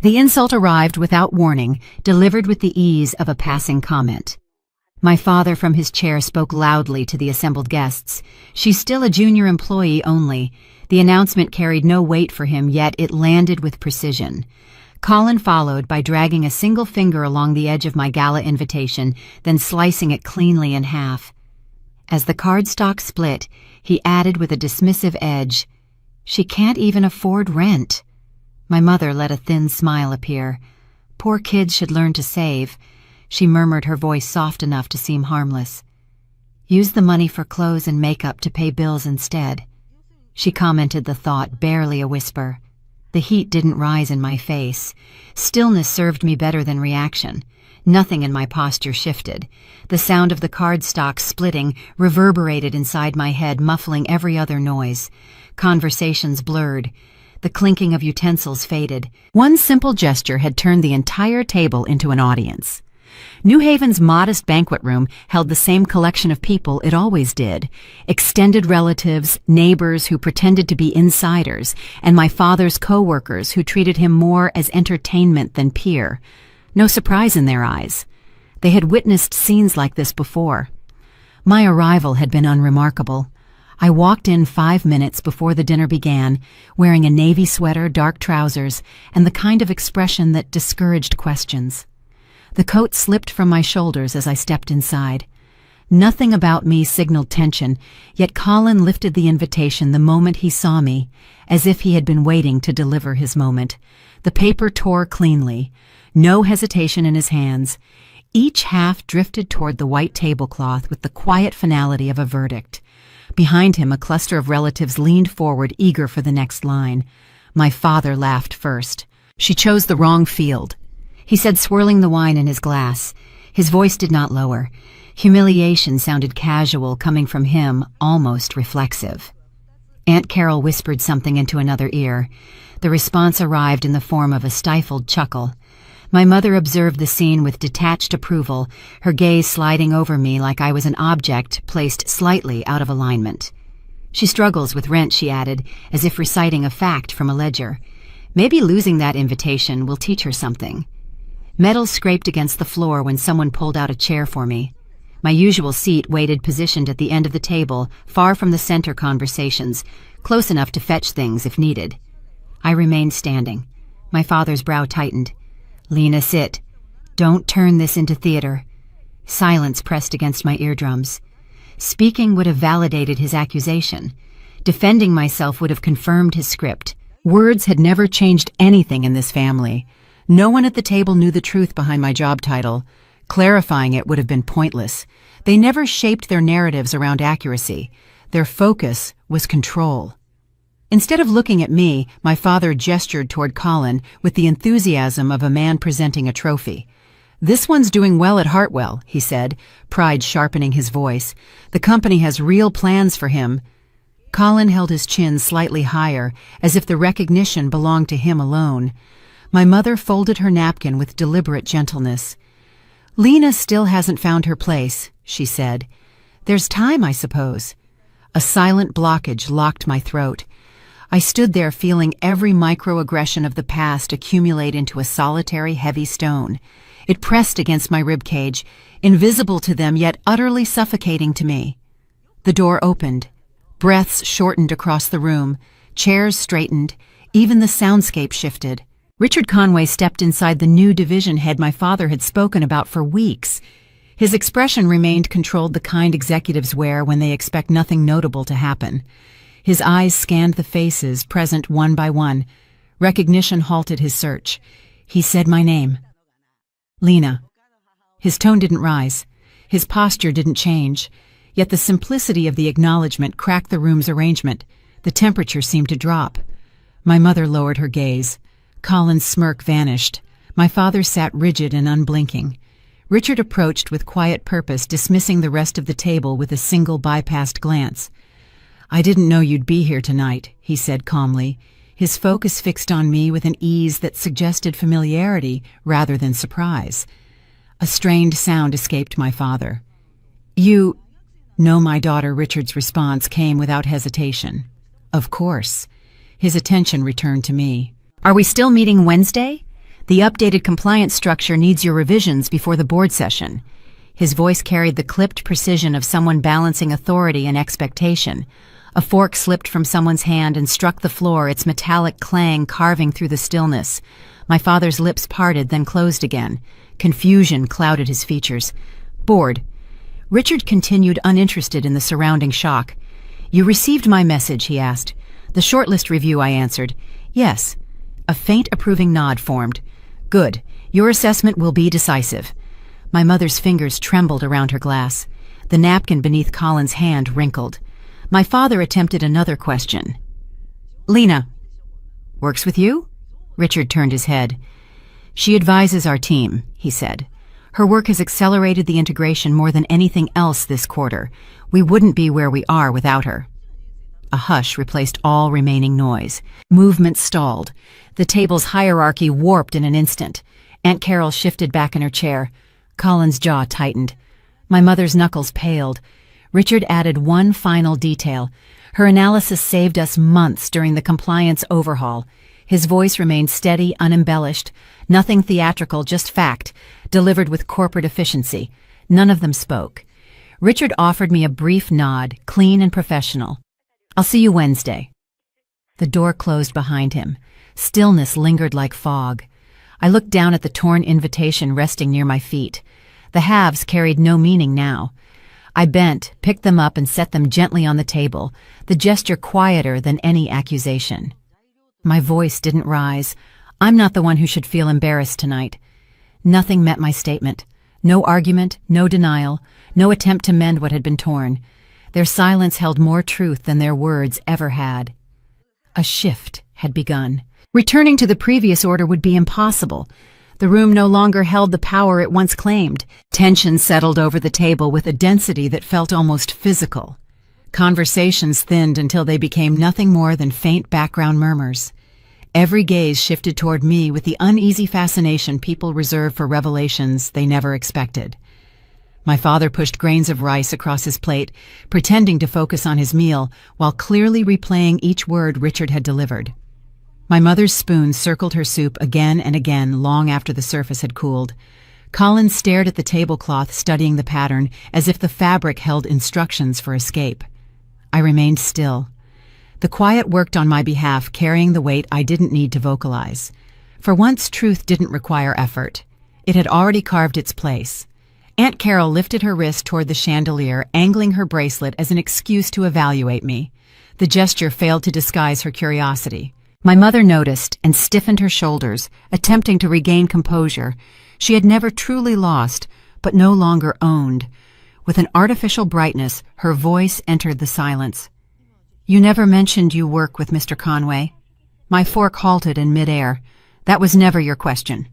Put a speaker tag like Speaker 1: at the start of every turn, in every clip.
Speaker 1: The insult arrived without warning, delivered with the ease of a passing comment. My father from his chair spoke loudly to the assembled guests. "She's still a junior employee only." The announcement carried no weight for him, yet it landed with precision. Colin followed by dragging a single finger along the edge of my gala invitation, then slicing it cleanly in half. As the cardstock split, he added with a dismissive edge, "She can't even afford rent." My mother let a thin smile appear. "Poor kids should learn to save." She murmured, her voice soft enough to seem harmless. "Use the money for clothes and makeup to pay bills instead." She commented the thought, barely a whisper. The heat didn't rise in my face. Stillness served me better than reaction. Nothing in my posture shifted. The sound of the cardstock splitting reverberated inside my head, muffling every other noise. Conversations blurred. The clinking of utensils faded. One simple gesture had turned the entire table into an audience. New Haven's modest banquet room held the same collection of people it always did. Extended relatives, neighbors who pretended to be insiders, and my father's co-workers who treated him more as entertainment than peer. No surprise in their eyes. They had witnessed scenes like this before. My arrival had been unremarkable. I walked in 5 minutes before the dinner began, wearing a navy sweater, dark trousers, and the kind of expression that discouraged questions. The coat slipped from my shoulders as I stepped inside. Nothing about me signaled tension, yet Colin lifted the invitation the moment he saw me, as if he had been waiting to deliver his moment. The paper tore cleanly, no hesitation in his hands. Each half drifted toward the white tablecloth with the quiet finality of a verdict. Behind him, a cluster of relatives leaned forward, eager for the next line. My father laughed first. "She chose the wrong field," he said, swirling the wine in his glass. His voice did not lower. Humiliation sounded casual, coming from him, almost reflexive. Aunt Carol whispered something into another ear. The response arrived in the form of a stifled chuckle. My mother observed the scene with detached approval, her gaze sliding over me like I was an object placed slightly out of alignment. "She struggles with rent," she added, as if reciting a fact from a ledger. "Maybe losing that invitation will teach her something." Metal scraped against the floor when someone pulled out a chair for me. My usual seat waited positioned at the end of the table, far from the center conversations, close enough to fetch things if needed. I remained standing. My father's brow tightened. "Lena, sit. Don't turn this into theater." Silence pressed against my eardrums. Speaking would have validated his accusation. Defending myself would have confirmed his script. Words had never changed anything in this family. No one at the table knew the truth behind my job title. Clarifying it would have been pointless. They never shaped their narratives around accuracy. Their focus was control. Instead of looking at me, my father gestured toward Colin with the enthusiasm of a man presenting a trophy. "This one's doing well at Hartwell," he said, pride sharpening his voice. "The company has real plans for him." Colin held his chin slightly higher, as if the recognition belonged to him alone. My mother folded her napkin with deliberate gentleness. "Lena still hasn't found her place," she said. "There's time, I suppose." A silent blockage locked my throat. I stood there feeling every microaggression of the past accumulate into a solitary, heavy stone. It pressed against my ribcage, invisible to them yet utterly suffocating to me. The door opened. Breaths shortened across the room. Chairs straightened. Even the soundscape shifted. Richard Conway stepped inside the new division head my father had spoken about for weeks. His expression remained controlled, the kind executives wear when they expect nothing notable to happen. His eyes scanned the faces present one by one. Recognition halted his search. He said my name. "Lena." His tone didn't rise. His posture didn't change. Yet the simplicity of the acknowledgement cracked the room's arrangement. The temperature seemed to drop. My mother lowered her gaze. Colin's smirk vanished. My father sat rigid and unblinking. Richard approached with quiet purpose, dismissing the rest of the table with a single bypassed glance. "I didn't know you'd be here tonight," he said calmly, his focus fixed on me with an ease that suggested familiarity rather than surprise. A strained sound escaped my father. "You know my daughter." Richard's response came without hesitation. "Of course." His attention returned to me. "Are we still meeting Wednesday?" The updated compliance structure needs your revisions before the board session. His voice carried the clipped precision of someone balancing authority and expectation. A fork slipped from someone's hand and struck the floor, its metallic clang carving through the stillness. My father's lips parted, then closed again. Confusion clouded his features. Bored. Richard continued, uninterested in the surrounding shock. "You received my message," he asked. "The shortlist review," I answered. "Yes." A faint approving nod formed. "Good. Your assessment will be decisive." My mother's fingers trembled around her glass. The napkin beneath Colin's hand wrinkled. My father attempted another question. "Lena, works with you?" Richard turned his head. "She advises our team," he said. "Her work has accelerated the integration more than anything else this quarter. We wouldn't be where we are without her." A hush replaced all remaining noise. Movement stalled. The table's hierarchy warped in an instant. Aunt Carol shifted back in her chair. Colin's jaw tightened. My mother's knuckles paled. Richard added one final detail. Her analysis saved us months during the compliance overhaul. His voice remained steady, unembellished. Nothing theatrical, just fact, delivered with corporate efficiency. None of them spoke. Richard offered me a brief nod, clean and professional. "I'll see you Wednesday." The door closed behind him. Stillness lingered like fog. I looked down at the torn invitation resting near my feet. The halves carried no meaning now. I bent, picked them up and set them gently on the table, the gesture quieter than any accusation. My voice didn't rise. I'm not the one who should feel embarrassed tonight. Nothing met my statement. No argument, no denial, no attempt to mend what had been torn. Their silence held more truth than their words ever had. A shift had begun. Returning to the previous order would be impossible. The room no longer held the power it once claimed. Tension settled over the table with a density that felt almost physical. Conversations thinned until they became nothing more than faint background murmurs. Every gaze shifted toward me with the uneasy fascination people reserve for revelations they never expected. My father pushed grains of rice across his plate, pretending to focus on his meal, while clearly replaying each word Richard had delivered. My mother's spoon circled her soup again and again long after the surface had cooled. Colin stared at the tablecloth, studying the pattern, as if the fabric held instructions for escape. I remained still. The quiet worked on my behalf, carrying the weight I didn't need to vocalize. For once, truth didn't require effort. It had already carved its place. Aunt Carol lifted her wrist toward the chandelier, angling her bracelet as an excuse to evaluate me. The gesture failed to disguise her curiosity. My mother noticed and stiffened her shoulders, attempting to regain composure. She had never truly lost, but no longer owned. With an artificial brightness, her voice entered the silence. "You never mentioned you work with Mr. Conway." My fork halted in midair. "That was never your question."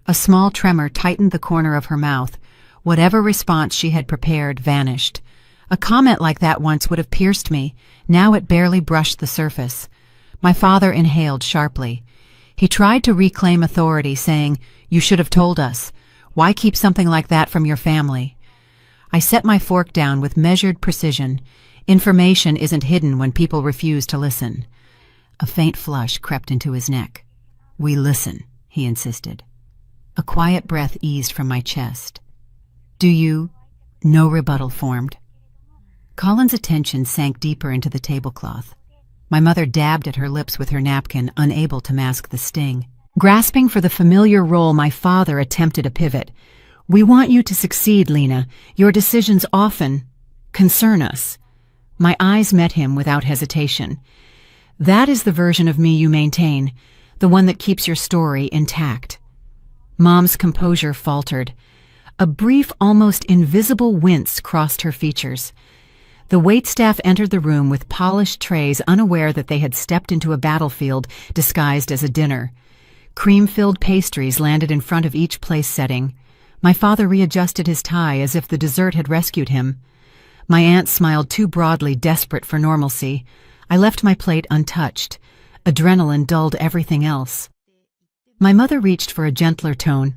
Speaker 1: A small tremor tightened the corner of her mouth. Whatever response she had prepared vanished. A comment like that once would have pierced me. Now it barely brushed the surface. My father inhaled sharply. He tried to reclaim authority, saying, "You should have told us. Why keep something like that from your family?" I set my fork down with measured precision. Information isn't hidden when people refuse to listen. A faint flush crept into his neck. "We listen," he insisted. A quiet breath eased from my chest. "Do you?" No rebuttal formed. Colin's attention sank deeper into the tablecloth. My mother dabbed at her lips with her napkin, unable to mask the sting. Grasping for the familiar role, my father attempted a pivot. "We want you to succeed, Lena. Your decisions often concern us." My eyes met him without hesitation. "That is the version of me you maintain, the one that keeps your story intact." Mom's composure faltered. A brief, almost invisible wince crossed her features. The waitstaff entered the room with polished trays, unaware that they had stepped into a battlefield disguised as a dinner. Cream-filled pastries landed in front of each place setting. My father readjusted his tie as if the dessert had rescued him. My aunt smiled too broadly, desperate for normalcy. I left my plate untouched. Adrenaline dulled everything else. My mother reached for a gentler tone.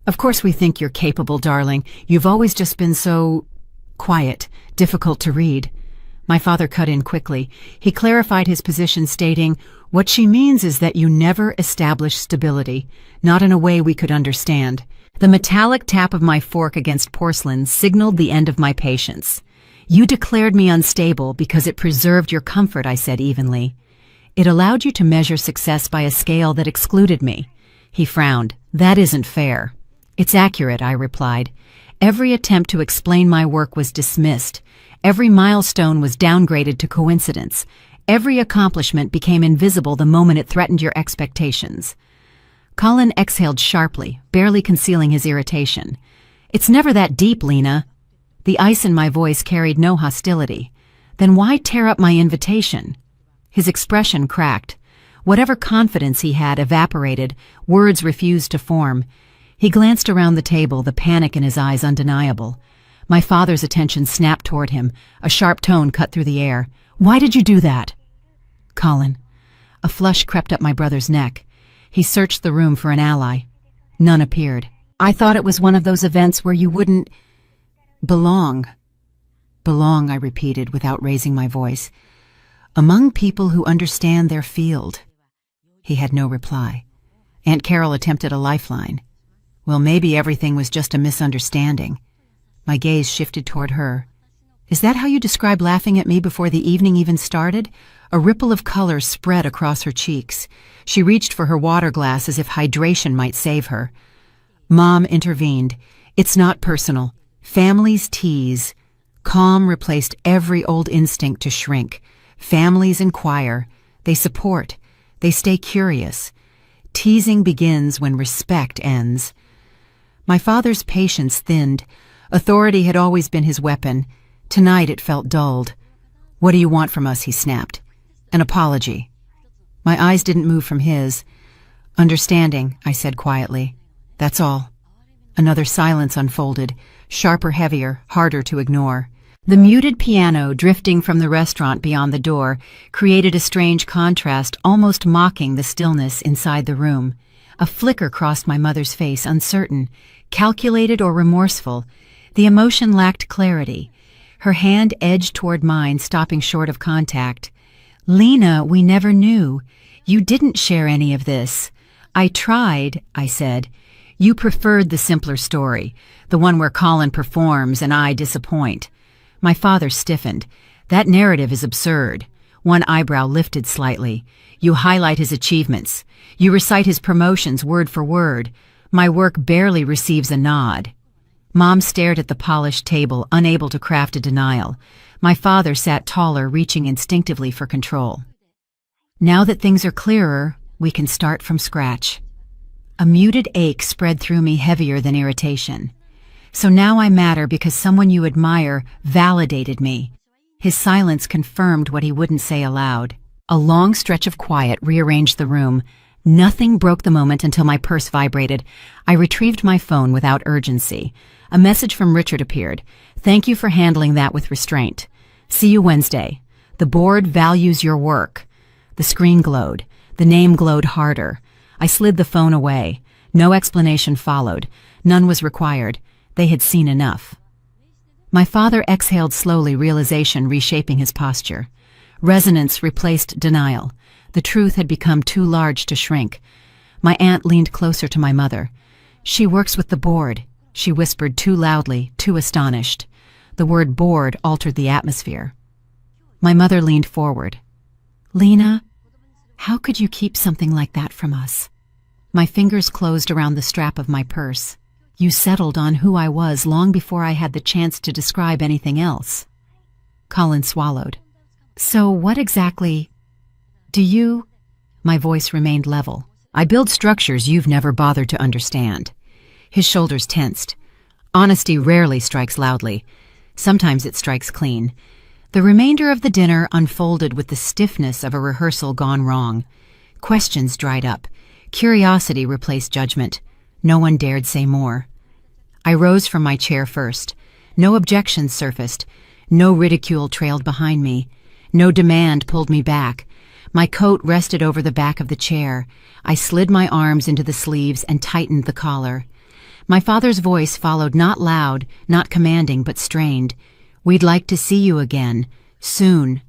Speaker 1: "Of course we think you're capable, darling. You've always just been so quiet, difficult to read." My father cut in quickly. He clarified his position, stating, "What she means is that you never established stability, not in a way we could understand." The metallic tap of my fork against porcelain signaled the end of my patience. "You declared me unstable because it preserved your comfort," I said evenly. "It allowed you to measure success by a scale that excluded me." He frowned. "That isn't fair." "It's accurate," I replied. "Every attempt to explain my work was dismissed. Every milestone was downgraded to coincidence. Every accomplishment became invisible the moment it threatened your expectations." Colin exhaled sharply, barely concealing his irritation. "It's never that deep, Lena." The ice in my voice carried no hostility. "Then why tear up my invitation?" His expression cracked. Whatever confidence he had evaporated, words refused to form. He glanced around the table, the panic in his eyes undeniable. My father's attention snapped toward him. A sharp tone cut through the air. "Why did you do that?" "Colin." A flush crept up my brother's neck. He searched the room for an ally. None appeared. "I thought it was one of those events where you wouldn't belong." "Belong," I repeated without raising my voice. "Among people who understand their field." He had no reply. Aunt Carol attempted a lifeline. "Well, maybe everything was just a misunderstanding." My gaze shifted toward her. "Is that how you describe laughing at me before the evening even started?" A ripple of color spread across her cheeks. She reached for her water glass as if hydration might save her. Mom intervened. "It's not personal. Families tease." Calm replaced every old instinct to shrink. Families inquire. They support. They stay curious. Teasing begins when respect ends. My father's patience thinned. Authority had always been his weapon. Tonight it felt dulled. "What do you want from us?" he snapped. "An apology." My eyes didn't move from his. "Understanding," I said quietly. "That's all." Another silence unfolded, sharper, heavier, harder to ignore. The muted piano drifting from the restaurant beyond the door created a strange contrast, almost mocking the stillness inside the room. A flicker crossed my mother's face, uncertain, calculated or remorseful. The emotion lacked clarity. Her hand edged toward mine, stopping short of contact. "Lena, we never knew. You didn't share any of this." "I tried," I said. "You preferred the simpler story, the one where Colin performs and I disappoint." My father stiffened. "That narrative is absurd." One eyebrow lifted slightly. "You highlight his achievements. You recite his promotions word for word. My work barely receives a nod." Mom stared at the polished table, unable to craft a denial. My father sat taller, reaching instinctively for control. "Now that things are clearer, we can start from scratch." A muted ache spread through me, heavier than irritation. "So now I matter because someone you admire validated me." His silence confirmed what he wouldn't say aloud. A long stretch of quiet rearranged the room. Nothing broke the moment until my purse vibrated. I retrieved my phone without urgency. A message from Richard appeared. "Thank you for handling that with restraint. See you Wednesday. The board values your work." The screen glowed. The name glowed harder. I slid the phone away. No explanation followed. None was required. They had seen enough. My father exhaled slowly, realization reshaping his posture. Resonance replaced denial. The truth had become too large to shrink. My aunt leaned closer to my mother. "She works with the board," she whispered, too loudly, too astonished. The word board altered the atmosphere. My mother leaned forward. "Lena, how could you keep something like that from us?" My fingers closed around the strap of my purse. "You settled on who I was long before I had the chance to describe anything else." Colin swallowed. "So what exactly do you—" My voice remained level. "I build structures you've never bothered to understand." His shoulders tensed. Honesty rarely strikes loudly. Sometimes it strikes clean. The remainder of the dinner unfolded with the stiffness of a rehearsal gone wrong. Questions dried up. Curiosity replaced judgment. No one dared say more. I rose from my chair first. No objections surfaced. No ridicule trailed behind me. No demand pulled me back. My coat rested over the back of the chair. I slid my arms into the sleeves and tightened the collar. My father's voice followed, not loud, not commanding, but strained. "We'd like to see you again. Soon.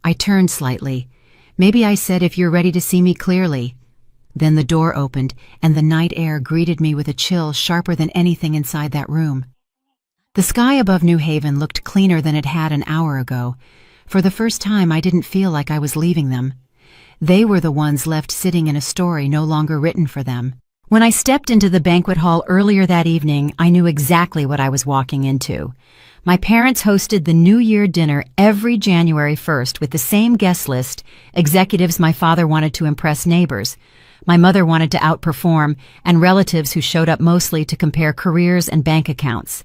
Speaker 1: I turned slightly. Maybe I said, if you're ready to see me clearly. Then the door opened, and the night air greeted me with a chill sharper than anything inside that room. The sky above New Haven looked cleaner than it had an hour ago. For the first time, I didn't feel like I was leaving them. They were the ones left sitting in a story no longer written for them. When I stepped into the banquet hall earlier that evening, I knew exactly what I was walking into. My parents hosted the New Year dinner every January 1st with the same guest list, executives my father wanted to impress neighbors, my mother wanted to outperform, and relatives who showed up mostly to compare careers and bank accounts.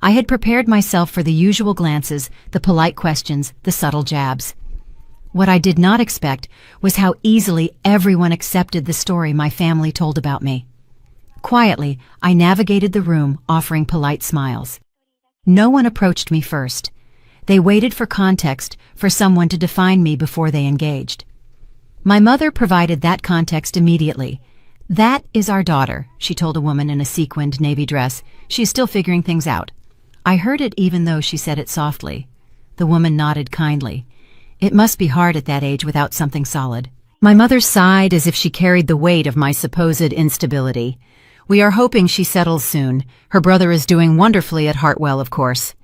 Speaker 1: I had prepared myself for the usual glances, the polite questions, the subtle jabs. What I did not expect was how easily everyone accepted the story my family told about me. Quietly, I navigated the room, offering polite smiles. No one approached me first. They waited for context, for someone to define me before they engaged. My mother provided that context immediately. "That is our daughter," she told a woman in a sequined navy dress. "She is still figuring things out." I heard it even though she said it softly. The woman nodded kindly. It must be hard at that age without something solid. My mother sighed as if she carried the weight of my supposed instability. "We are hoping she settles soon. Her brother is doing wonderfully at Hartwell, of course."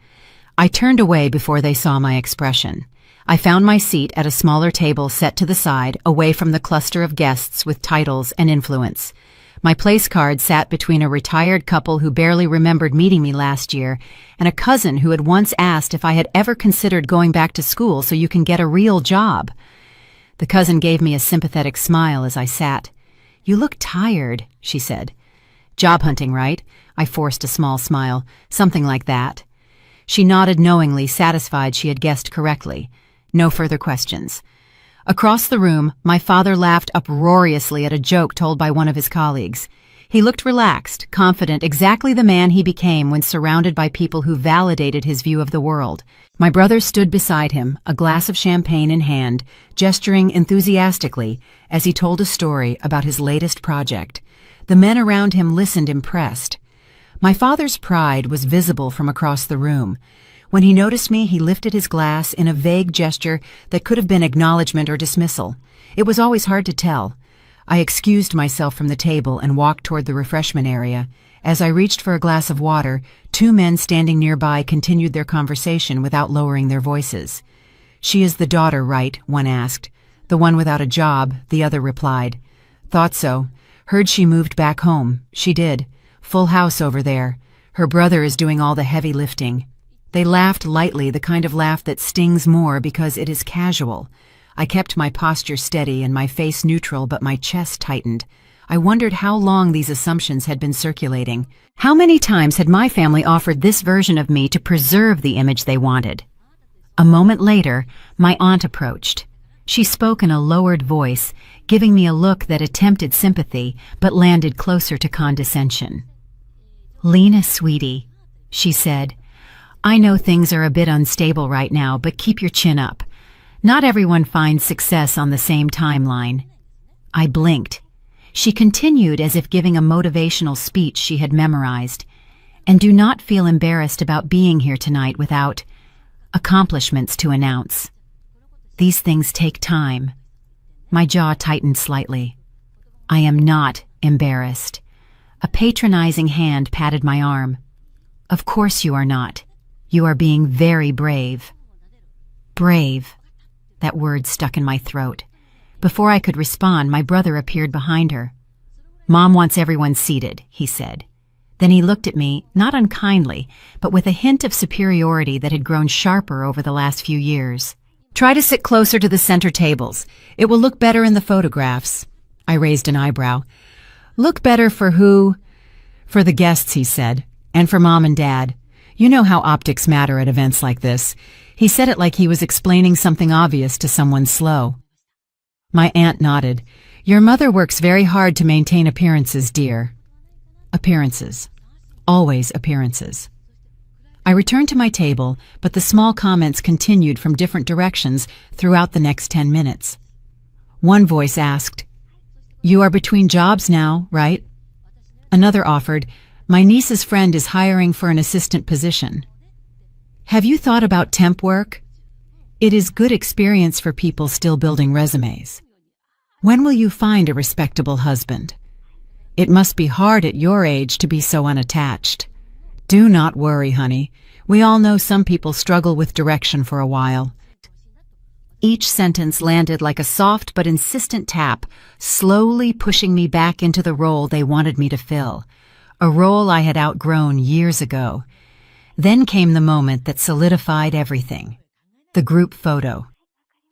Speaker 1: I turned away before they saw my expression. I found my seat at a smaller table set to the side, away from the cluster of guests with titles and influence. My place card sat between a retired couple who barely remembered meeting me last year and a cousin who had once asked if I had ever considered going back to school so you can get a real job. The cousin gave me a sympathetic smile as I sat. "You look tired," she said. "Job hunting, right?" I forced a small smile. "Something like that." She nodded knowingly, satisfied she had guessed correctly. No further questions. Across the room, my father laughed uproariously at a joke told by one of his colleagues. He looked relaxed, confident, exactly the man he became when surrounded by people who validated his view of the world. My brother stood beside him, a glass of champagne in hand, gesturing enthusiastically as he told a story about his latest project. The men around him listened impressed. My father's pride was visible from across the room. When he noticed me, he lifted his glass in a vague gesture that could have been acknowledgement or dismissal. It was always hard to tell. I excused myself from the table and walked toward the refreshment area. As I reached for a glass of water, two men standing nearby continued their conversation without lowering their voices. "She is the daughter, right?" one asked. "The one without a job," the other replied. "Thought so. Heard she moved back home." "She did. Full house over there. Her brother is doing all the heavy lifting." They laughed lightly, the kind of laugh that stings more because it is casual. I kept my posture steady and my face neutral, but my chest tightened. I wondered how long these assumptions had been circulating. How many times had my family offered this version of me to preserve the image they wanted? A moment later, my aunt approached. She spoke in a lowered voice, giving me a look that attempted sympathy but landed closer to condescension. "Lena, sweetie," she said, "I know things are a bit unstable right now, but keep your chin up. Not everyone finds success on the same timeline." I blinked. She continued as if giving a motivational speech she had memorized. "And do not feel embarrassed about being here tonight without accomplishments to announce. These things take time." My jaw tightened slightly. "I am not embarrassed." A patronizing hand patted my arm. "Of course you are not. You are being very brave." Brave. That word stuck in my throat. Before I could respond, my brother appeared behind her. "Mom wants everyone seated," he said. Then he looked at me, not unkindly, but with a hint of superiority that had grown sharper over the last few years. "Try to sit closer to the center tables. It will look better in the photographs." I raised an eyebrow. "Look better for who?" "For the guests," he said, "and for Mom and Dad. You know how optics matter at events like this." He said it like he was explaining something obvious to someone slow. My aunt nodded. "Your mother works very hard to maintain appearances, dear." Appearances. Always appearances. I returned to my table, but the small comments continued from different directions throughout the next 10 minutes. One voice asked, "You are between jobs now, right?" Another offered, "My niece's friend is hiring for an assistant position." "Have you thought about temp work?"
Speaker 2: It is good experience for people still building resumes. When will you find a respectable husband? It must be hard at your age to be so unattached. Do not worry, honey. We all know some people struggle with direction for a while. Each sentence landed like a soft but insistent tap, slowly pushing me back into the role they wanted me to fill, a role I had outgrown years ago. Then came the moment that solidified everything. The group photo.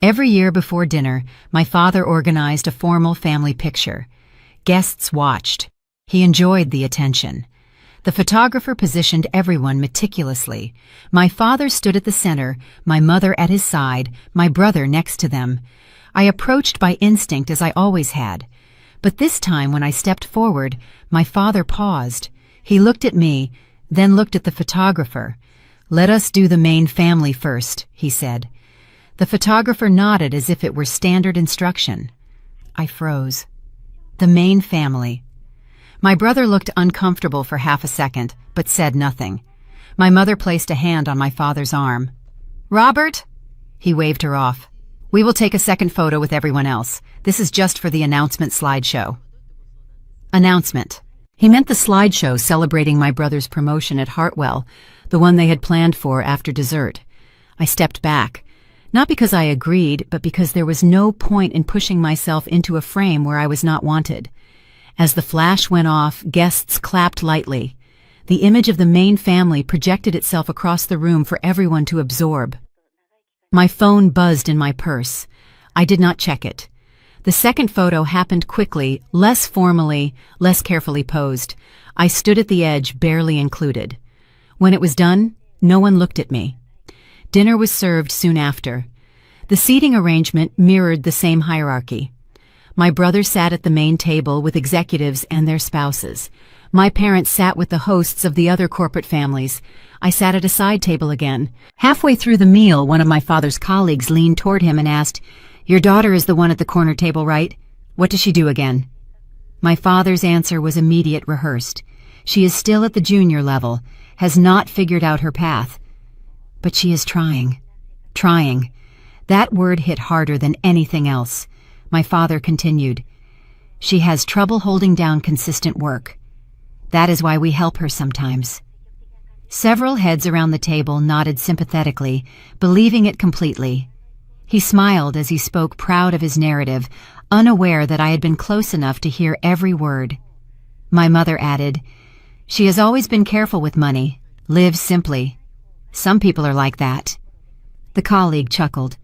Speaker 2: Every year before dinner, my father organized a formal family picture. Guests watched. He enjoyed the attention. The photographer positioned everyone meticulously. My father stood at the center, my mother at his side, my brother next to them. I approached by instinct as I always had. But this time when I stepped forward, my father paused. He looked at me, then looked at the photographer. "Let us do the main family first," he said. The photographer nodded as if it were standard instruction. I froze. The main family. My brother looked uncomfortable for half a second, but said nothing. My mother placed a hand on my father's arm. "Robert?" He waved her off. "We will take a second photo with everyone else. This is just for the announcement slideshow." Announcement. He meant the slideshow celebrating my brother's promotion at Hartwell, the one they had planned for after dessert. I stepped back, not because I agreed, but because there was no point in pushing myself into a frame where I was not wanted. As the flash went off, guests clapped lightly. The image of the main family projected itself across the room for everyone to absorb. My phone buzzed in my purse. I did not check it. The second photo happened quickly, less formally, less carefully posed. I stood at the edge, barely included. When it was done, no one looked at me. Dinner was served soon after. The seating arrangement mirrored the same hierarchy. My brother sat at the main table with executives and their spouses. My parents sat with the hosts of the other corporate families. I sat at a side table again. Halfway through the meal, one of my father's colleagues leaned toward him and asked, "Your daughter is the one at the corner table, right? What does she do again?" My father's answer was immediate, rehearsed. "She is still at the junior level, has not figured out her path. But she is trying. Trying." That word hit harder than anything else. My father continued, "She has trouble holding down consistent work. That is why we help her sometimes." Several heads around the table nodded sympathetically, believing it completely. He smiled as he spoke, proud of his narrative, unaware that I had been close enough to hear every word. My mother added, "She has always been careful with money, lives simply. Some people are like that." The colleague chuckled.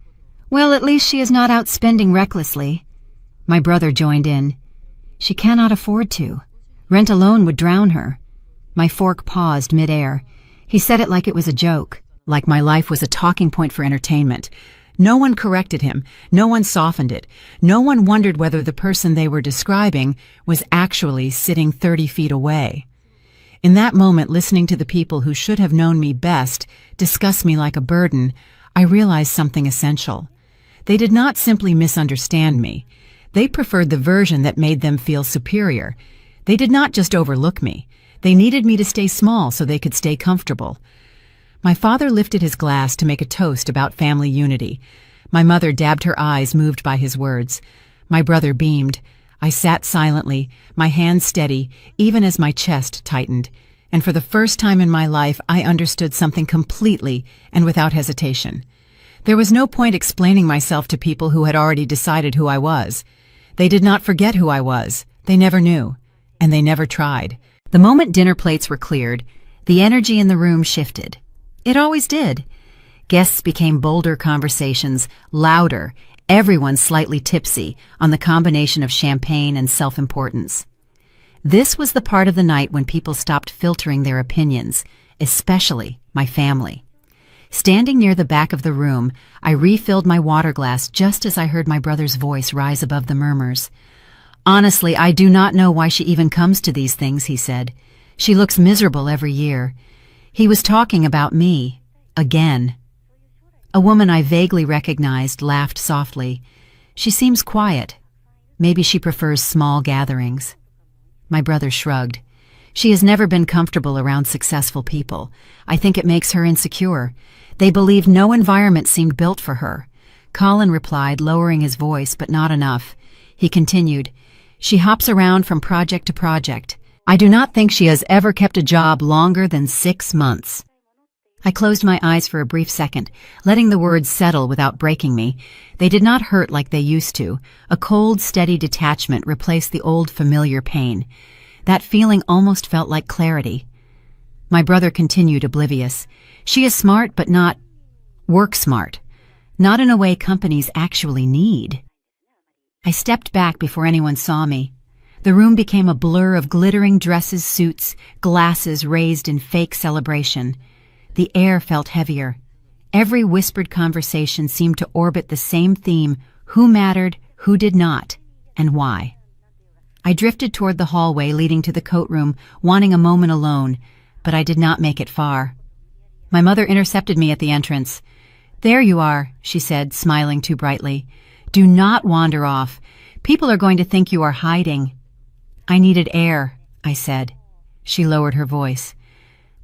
Speaker 2: "Well, at least she is not out spending recklessly." My brother joined in. "She cannot afford to. Rent alone would drown her." My fork paused midair. He said it like it was a joke, like my life was a talking point for entertainment. No one corrected him, no one softened it, no one wondered whether the person they were describing was actually sitting 30 feet away. In that moment, listening to the people who should have known me best discuss me like a burden, I realized something essential. They did not simply misunderstand me. They preferred the version that made them feel superior. They did not just overlook me. They needed me to stay small so they could stay comfortable. My father lifted his glass to make a toast about family unity. My mother dabbed her eyes, moved by his words. My brother beamed. I sat silently, my hands steady, even as my chest tightened. And for the first time in my life, I understood something completely and without hesitation. There was no point explaining myself to people who had already decided who I was. They did not forget who I was. They never knew. And they never tried. The moment dinner plates were cleared, the energy in the room shifted. It always did. Guests became bolder conversations, louder, everyone slightly tipsy on the combination of champagne and self-importance. This was the part of the night when people stopped filtering their opinions, especially my family. Standing near the back of the room, I refilled my water glass just as I heard my brother's voice rise above the murmurs. "Honestly, I do not know why she even comes to these things," he said. "She looks miserable every year." He was talking about me. Again. A woman I vaguely recognized laughed softly. "She seems quiet. Maybe she prefers small gatherings." My brother shrugged.
Speaker 1: She has never been comfortable around successful people. I think it makes her insecure. They believe no environment seemed built for her. Colin replied, lowering his voice, but not enough. He continued, "She hops around from project to project. I do not think she has ever kept a job longer than 6 months." I closed my eyes for a brief second, letting the words settle without breaking me. They did not hurt like they used to. A cold, steady detachment replaced the old familiar pain. That feeling almost felt like clarity. My brother continued, oblivious. "She is smart, but not work smart. Not in a way companies actually need." I stepped back before anyone saw me. The room became a blur of glittering dresses, suits, glasses raised in fake celebration. The air felt heavier. Every whispered conversation seemed to orbit the same theme: who mattered, who did not, and why. I drifted toward the hallway leading to the coat room, wanting a moment alone, but I did not make it far. My mother intercepted me at the entrance. "There you are," she said, smiling too brightly. "Do not wander off. People are going to think you are hiding." "I needed air," I said. She lowered her voice.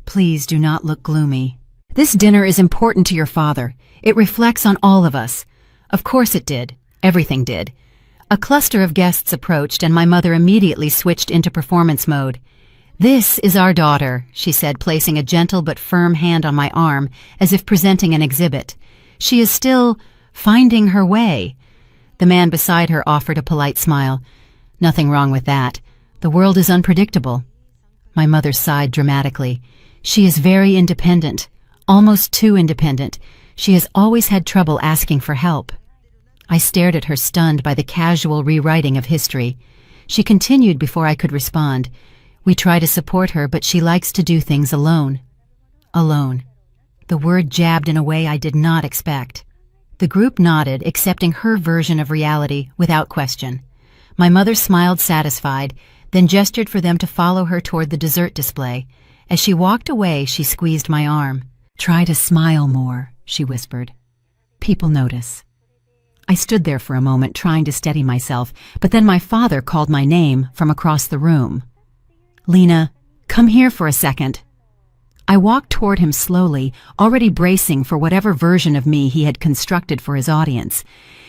Speaker 1: "Please do not look gloomy. This dinner is important to your father. It reflects on all of us." Of course it did. Everything did. A cluster of guests approached, and my mother immediately switched into performance mode. "This is our daughter," she said, placing a gentle but firm hand on my arm, as if presenting an exhibit. "She is still finding her way." The man beside her offered a polite smile. "Nothing wrong with that. The world is unpredictable." My mother sighed dramatically. "She is very independent, almost too independent. She has always had trouble asking for help." I stared at her, stunned by the casual rewriting of history. She continued before I could respond. "We try to support her, but she likes to do things alone." Alone. The word jabbed in a way I did not expect. The group nodded, accepting her version of reality without question. My mother smiled satisfied, then gestured for them to follow her toward the dessert display. As she walked away, she squeezed my arm. "Try to smile more," she whispered. "People notice." I stood there for a moment, trying to steady myself, but then my father called my name from across the room. "Lena, come here for a second." I walked toward him slowly, already bracing for whatever version of me he had constructed for his audience.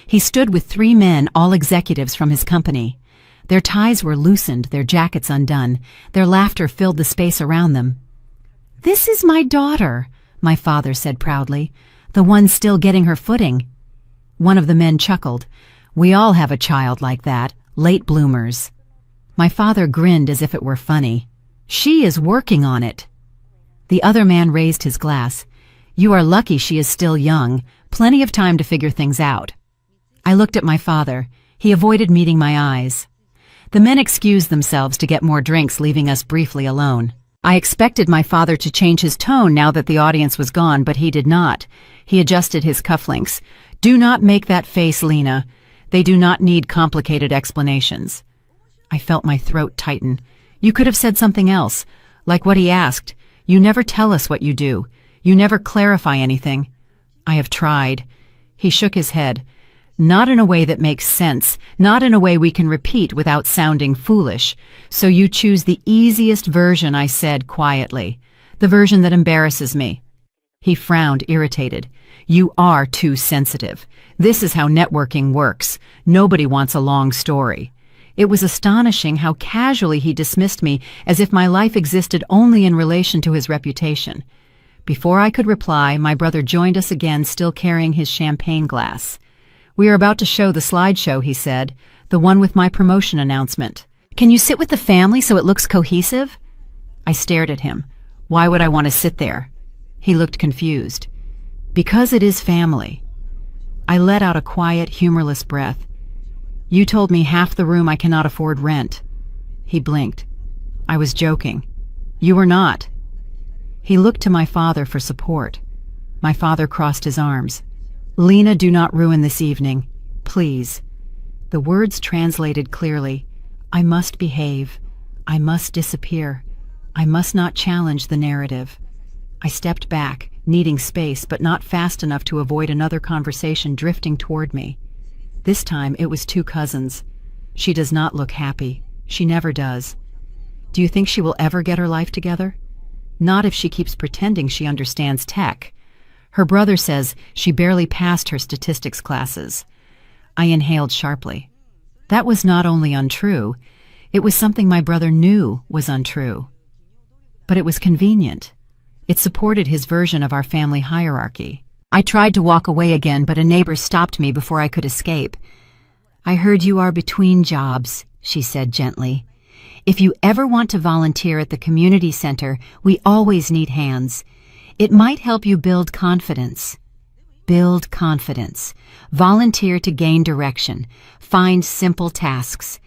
Speaker 1: He stood with 3 men, all executives from his company. Their ties were loosened, their jackets undone. Their laughter filled the space around them. "This is my daughter," my father said proudly, "the one still getting her footing." One of the men chuckled. "We all have a child like that, late bloomers." My father grinned as if it were funny. "She is working on it." The other man raised his glass. "You are lucky she is still young, plenty of time to figure things out." I looked at my father. He avoided meeting my eyes. The men excused themselves to get more drinks, leaving us briefly alone. I expected my father to change his tone now that the audience was gone, but he did not. He adjusted his cufflinks. "Do not make that face, Lena. They do not need complicated explanations." I felt my throat tighten. "You could have said something else, like what he asked. You never tell us what you do. You never clarify anything." "I have tried." He shook his head. "Not in a way that makes sense, not in a way we can repeat without sounding foolish. So you choose the easiest version," I said quietly. "The version that embarrasses me." He frowned, irritated. "You are too sensitive. This is how networking works. Nobody wants a long story." It was astonishing how casually he dismissed me, as if my life existed only in relation to his reputation. Before I could reply, my brother joined us again, still carrying his champagne glass. "We are about to show the slideshow," he said, "the one with my promotion announcement. Can you sit with the family so it looks cohesive?" I stared at him. Why would I want to sit there? He looked confused. "Because it is family." I let out a quiet, humorless breath. "You told me half the room I cannot afford rent." He blinked. I was joking. "You were not." He looked to my father for support. My father crossed his arms. "Lena, do not ruin this evening. Please." The words translated clearly. I must behave. I must disappear. I must not challenge the narrative. I stepped back, needing space, but not fast enough to avoid another conversation drifting toward me. This time it was 2 cousins. "She does not look happy. She never does."
Speaker 2: Do you think she will ever get her life together? Not if she keeps pretending she understands tech. Her brother says she barely passed her statistics classes. I inhaled sharply. That was not only untrue, it was something my brother knew was untrue. But it was convenient. It supported his version of our family hierarchy. I tried to walk away again, but a neighbor stopped me before I could escape. "I heard you are between jobs," she said gently. "If you ever want to volunteer at the community center, we always need hands. It might help you build confidence." Build confidence. Volunteer to gain direction. Find simple tasks.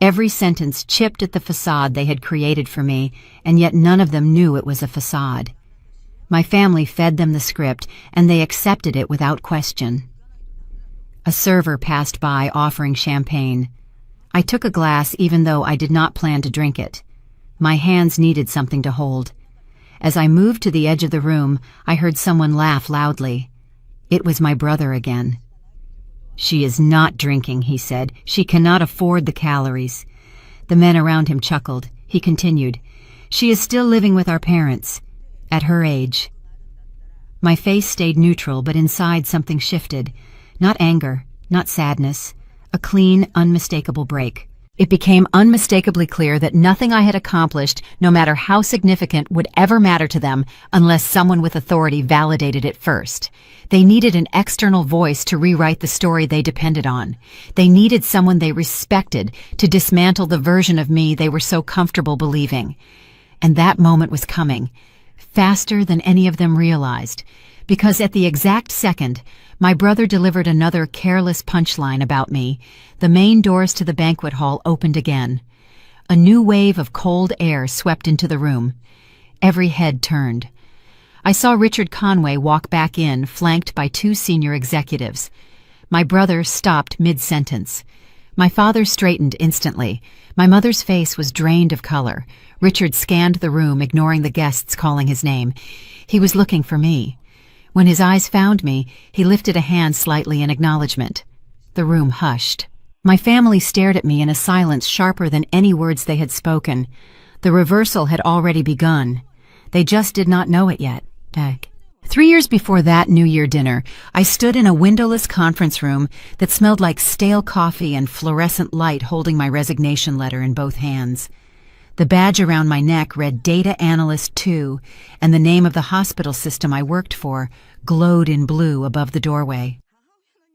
Speaker 2: Every sentence chipped at the facade they had created for me, and yet none of them knew it was a facade. My family fed them the script, and they accepted it without question. A server passed by offering champagne. I took a glass even though I did not plan to drink it. My hands needed something to hold. As I moved to the edge of the room, I heard someone laugh loudly. It was my brother again. "She is not drinking," he said. "She cannot afford the calories." The men around him chuckled. He continued, "She is still living with our parents. At her age." My face stayed neutral, but inside something shifted. Not anger, not sadness. A clean, unmistakable break. It became unmistakably clear that nothing I had accomplished, no matter how significant, would ever matter to them unless someone with authority validated it first. They needed an external voice to rewrite the story they depended on. They needed someone they respected to dismantle the version of me they were so comfortable believing. And that moment was coming, faster than any of them realized, because at the exact second, my brother delivered another careless punchline about me. The main doors to the banquet hall opened again. A new wave of cold air swept into the room. Every head turned. I saw Richard Conway walk back in, flanked by two senior executives. My brother stopped mid-sentence. My father straightened instantly. My mother's face was drained of color. Richard scanned the room, ignoring the guests calling his name. He was looking for me. When his eyes found me, he lifted a hand slightly in acknowledgement. The room hushed. My family stared at me in a silence sharper than any words they had spoken. The reversal had already begun. They just did not know it yet. 3 years before that New Year dinner, I stood in a windowless conference room that smelled like stale coffee and fluorescent light, holding my resignation letter in both hands. The badge around my neck read Data Analyst 2, and the name of the hospital system I worked for glowed in blue above the doorway.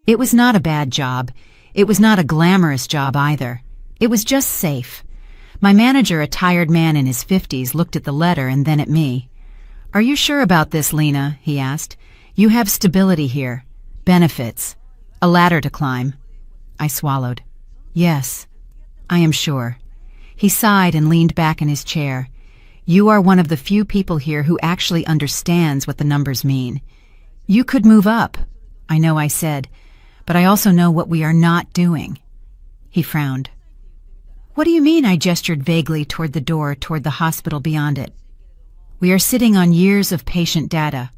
Speaker 2: It was not a bad job. It was not a glamorous job either. It was just safe. My manager, a tired man in his 50s, looked at the letter and then at me. "Are you sure about this, Lena?" he asked. "You have stability here. Benefits. A ladder to climb." I swallowed. "Yes, I am sure." He sighed and leaned back in his chair. "You are one of the few people here who actually understands what the numbers mean. You could move up." "I know," I said, "but I also know what we are not doing." He frowned. "What do you mean?" I gestured vaguely toward the door, toward the hospital beyond it. "We are sitting on years of patient data,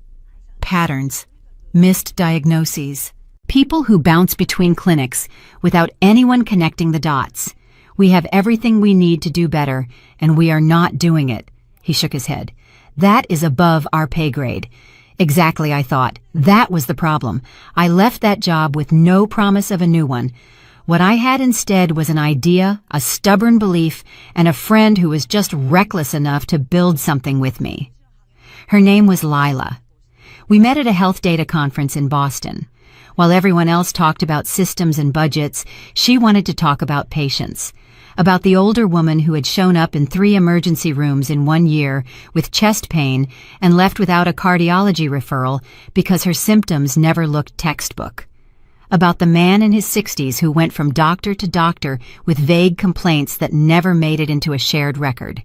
Speaker 2: patterns, missed diagnoses, people who bounce between clinics without anyone connecting the dots. We have everything we need to do better, and we are not doing it." He shook his head. "That is above our pay grade." Exactly, I thought. That was the problem. I left that job with no promise of a new one. What I had instead was an idea, a stubborn belief, and a friend who was just reckless enough to build something with me. Her name was Lila. We met at a health data conference in Boston. While everyone else talked about systems and budgets, she wanted to talk about patients. About the older woman who had shown up in 3 emergency rooms in 1 year with chest pain and left without a cardiology referral because her symptoms never looked textbook. About the man in his 60s who went from doctor to doctor with vague complaints that never made it into a shared record.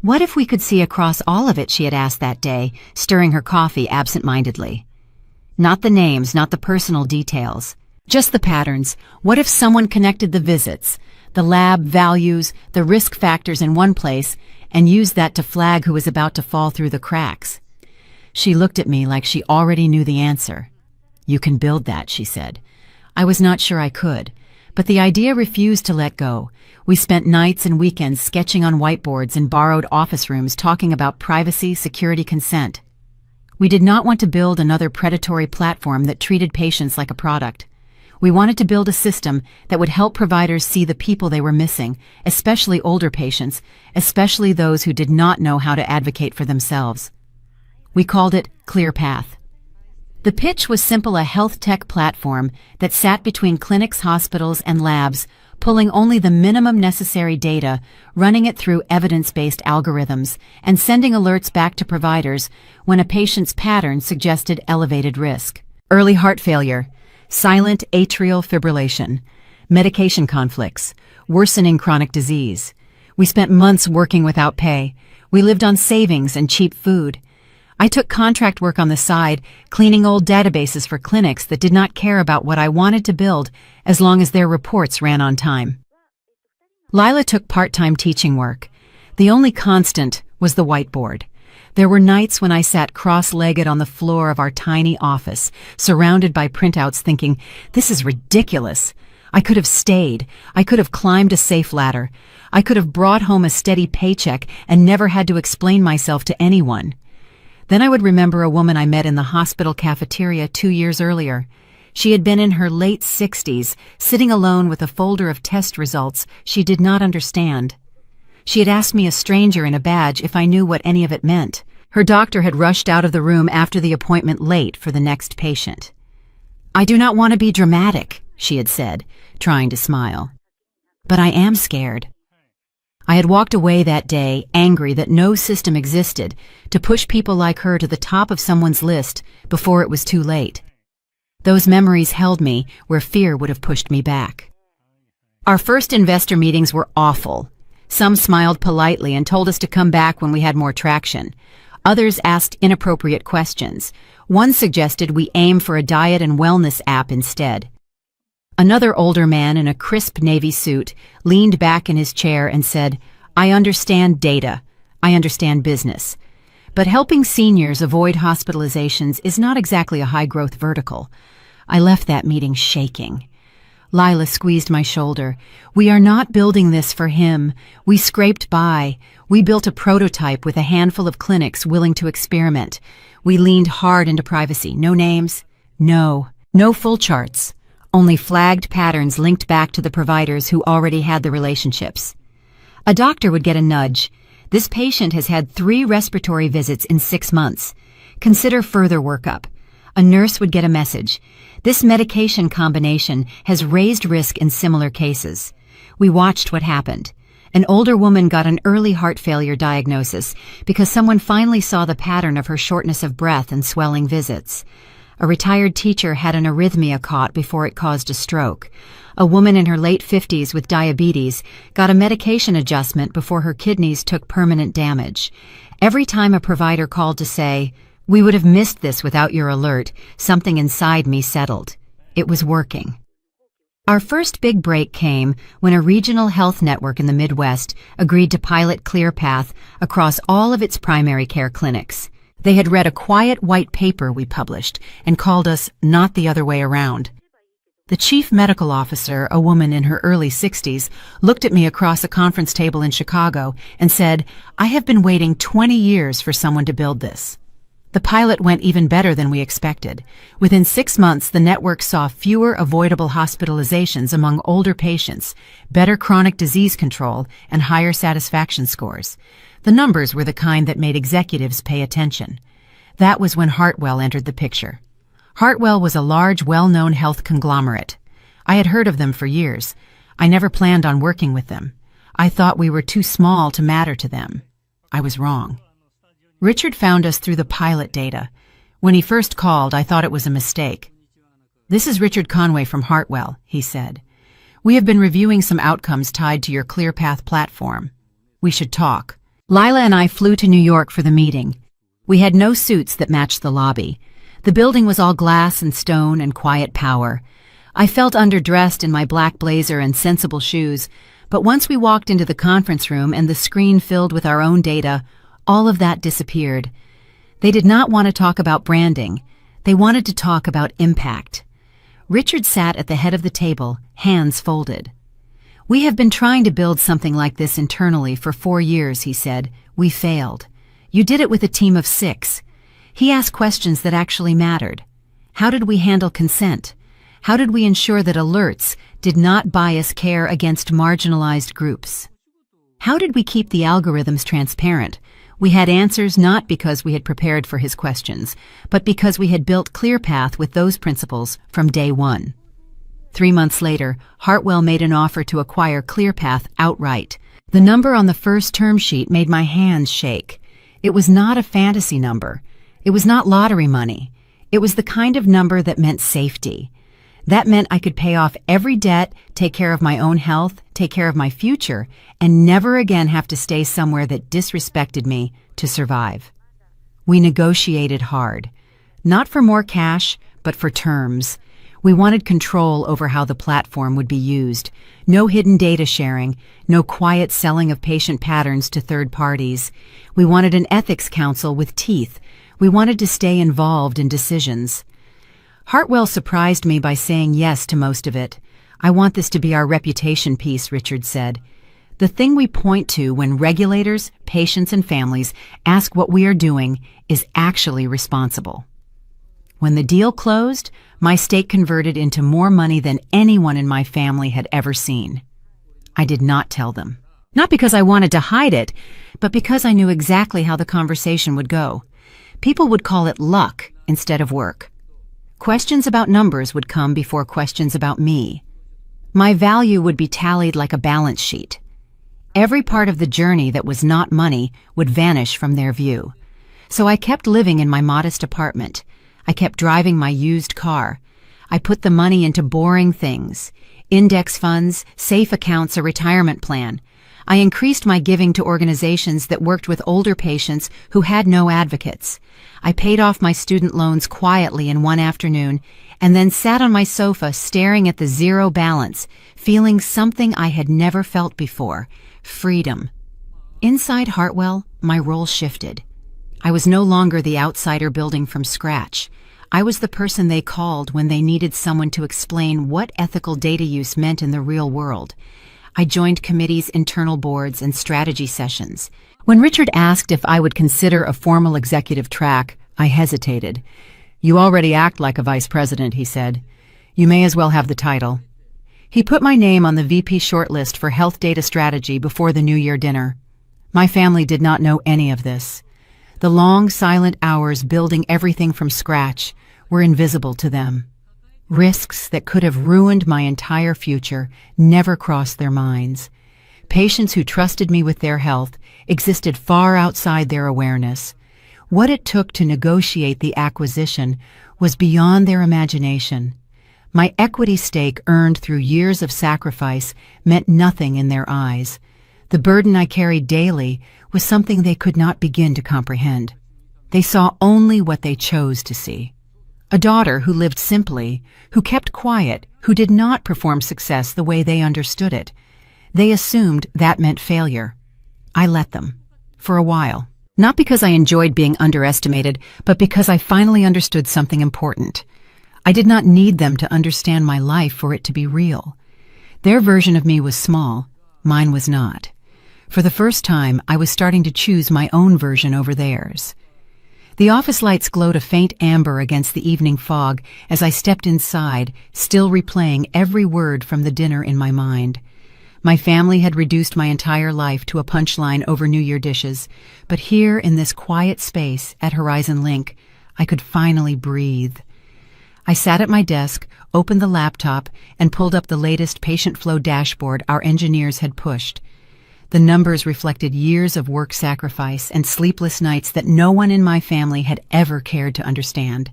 Speaker 2: What if we could see across all of it, she had asked that day, stirring her coffee absent-mindedly. Not the names, not the personal details, just the patterns. What if someone connected the visits, the lab values, the risk factors in one place, and used that to flag who was about to fall through the cracks? She looked at me like she already knew the answer. "You can build that," she said. I was not sure I could, But the idea refused to let go. We spent nights and weekends sketching on whiteboards in borrowed office rooms talking about privacy, security, consent. We did not want to build another predatory platform that treated patients like a product. We wanted to build a system that would help providers see the people they were missing, especially older patients, especially those who did not know how to advocate for themselves. We called it ClearPath. The pitch was simple: a health tech platform that sat between clinics, hospitals, and labs, pulling only the minimum necessary data, running it through evidence-based algorithms, and sending alerts back to providers when a patient's pattern suggested elevated risk. Early heart failure, silent atrial fibrillation, medication conflicts, worsening chronic disease. We spent months working without pay. We lived on savings and cheap food. I took contract work on the side, cleaning old databases for clinics that did not care about what I wanted to build as long as their reports ran on time. Lila took part-time teaching work. The only constant was the whiteboard. There were nights when I sat cross-legged on the floor of our tiny office, surrounded by printouts, thinking, this is ridiculous. I could have stayed. I could have climbed a safe ladder. I could have brought home a steady paycheck and never had to explain myself to anyone. Then I would remember a woman I met in the hospital cafeteria 2 years earlier. She had been in her late 60s, sitting alone with a folder of test results she did not understand. She had asked me, a stranger in a badge, if I knew what any of it meant. Her doctor had rushed out of the room after the appointment late for the next patient. "I do not want to be dramatic," she had said, trying to smile. "But I am scared." I had walked away that day, angry that no system existed to push people like her to the top of someone's list before it was too late. Those memories held me where fear would have pushed me back. Our first investor meetings were awful. Some smiled politely and told us to come back when we had more traction. Others asked inappropriate questions. One suggested we aim for a diet and wellness app instead. Another older man in a crisp navy suit leaned back in his chair and said, "I understand data. I understand business. But helping seniors avoid hospitalizations is not exactly a high-growth vertical." I left that meeting shaking. Lila squeezed my shoulder. "We are not building this for him. We scraped by. We built a prototype with a handful of clinics willing to experiment. We leaned hard into privacy. No names. No full charts. Only flagged patterns linked back to the providers who already had the relationships. A doctor would get a nudge. This patient has had 3 respiratory visits in 6 months. Consider further workup. A nurse would get a message. This medication combination has raised risk in similar cases. We watched what happened. An older woman got an early heart failure diagnosis because someone finally saw the pattern of her shortness of breath and swelling visits. A retired teacher had an arrhythmia caught before it caused a stroke. A woman in her late 50s with diabetes got a medication adjustment before her kidneys took permanent damage. Every time a provider called to say, "We would have missed this without your alert," something inside me settled. It was working. Our first big break came when a regional health network in the Midwest agreed to pilot ClearPath across all of its primary care clinics. They had read a quiet white paper we published and called us not the other way around. The chief medical officer, a woman in her early 60s, looked at me across a conference table in Chicago and said, "I have been waiting 20 years for someone to build this." The pilot went even better than we expected. Within 6 months, the network saw fewer avoidable hospitalizations among older patients, better chronic disease control, and higher satisfaction scores. The numbers were the kind that made executives pay attention. That was when Hartwell entered the picture. Hartwell was a large, well-known health conglomerate. I had heard of them for years. I never planned on working with them. I thought we were too small to matter to them. I was wrong. Richard found us through the pilot data. When he first called, I thought it was a mistake. "This is Richard Conway from Hartwell," he said. "We have been reviewing some outcomes tied to your ClearPath platform. We should talk." Lila and I flew to New York for the meeting. We had no suits that matched the lobby. The building was all glass and stone and quiet power. I felt underdressed in my black blazer and sensible shoes, but once we walked into the conference room and the screen filled with our own data, all of that disappeared. They did not want to talk about branding. They wanted to talk about impact.
Speaker 1: Richard sat at the head of the table, hands folded. "We have been trying to build something like this internally for 4 years," he said. "We failed. You did it with a team of 6. He asked questions that actually mattered. How did we handle consent? How did we ensure that alerts did not bias care against marginalized groups? How did we keep the algorithms transparent? We had answers not because we had prepared for his questions, but because we had built ClearPath with those principles from day one." 3 months later, Hartwell made an offer to acquire ClearPath outright. The number on the first term sheet made my hands shake. It was not a fantasy number. It was not lottery money. It was the kind of number that meant safety. That meant I could pay off every debt, take care of my own health, take care of my future, and never again have to stay somewhere that disrespected me to survive. We negotiated hard. Not for more cash, but for terms. We wanted control over how the platform would be used. No hidden data sharing, no quiet selling of patient patterns to third parties. We wanted an ethics council with teeth. We wanted to stay involved in decisions. Hartwell surprised me by saying yes to most of it. "I want this to be our reputation piece," Richard said. "The thing we point to when regulators, patients, and families ask what we are doing is actually responsible." When the deal closed, my stake converted into more money than anyone in my family had ever seen. I did not tell them. Not because I wanted to hide it, but because I knew exactly how the conversation would go. People would call it luck instead of work. Questions about numbers would come before questions about me. My value would be tallied like a balance sheet. Every part of the journey that was not money would vanish from their view. So I kept living in my modest apartment. I kept driving my used car. I put the money into boring things: index funds, safe accounts, a retirement plan. I increased my giving to organizations that worked with older patients who had no advocates. I paid off my student loans quietly in one afternoon and then sat on my sofa staring at the zero balance, feeling something I had never felt before: freedom. Inside Hartwell, my role shifted. I was no longer the outsider building from scratch. I was the person they called when they needed someone to explain what ethical data use meant in the real world. I joined committees, internal boards, and strategy sessions. When Richard asked if I would consider a formal executive track, I hesitated. "You already act like a vice president," he said. "You may as well have the title." He put my name on the VP shortlist for health data strategy before the New Year dinner. My family did not know any of this. The long, silent hours building everything from scratch were invisible to them. Risks that could have ruined my entire future never crossed their minds. Patients who trusted me with their health existed far outside their awareness. What it took to negotiate the acquisition was beyond their imagination. My equity stake earned through years of sacrifice meant nothing in their eyes. The burden I carried daily was something they could not begin to comprehend. They saw only what they chose to see. A daughter who lived simply, who kept quiet, who did not perform success the way they understood it. They assumed that meant failure. I let them. For a while. Not because I enjoyed being underestimated, but because I finally understood something important. I did not need them to understand my life for it to be real. Their version of me was small. Mine was not. For the first time, I was starting to choose my own version over theirs. The office lights glowed a faint amber against the evening fog as I stepped inside, still replaying every word from the dinner in my mind. My family had reduced my entire life to a punchline over New Year dishes, but here in this quiet space at Horizon Link, I could finally breathe. I sat at my desk, opened the laptop, and pulled up the latest patient flow dashboard our engineers had pushed. The numbers reflected years of work sacrifice and sleepless nights that no one in my family had ever cared to understand.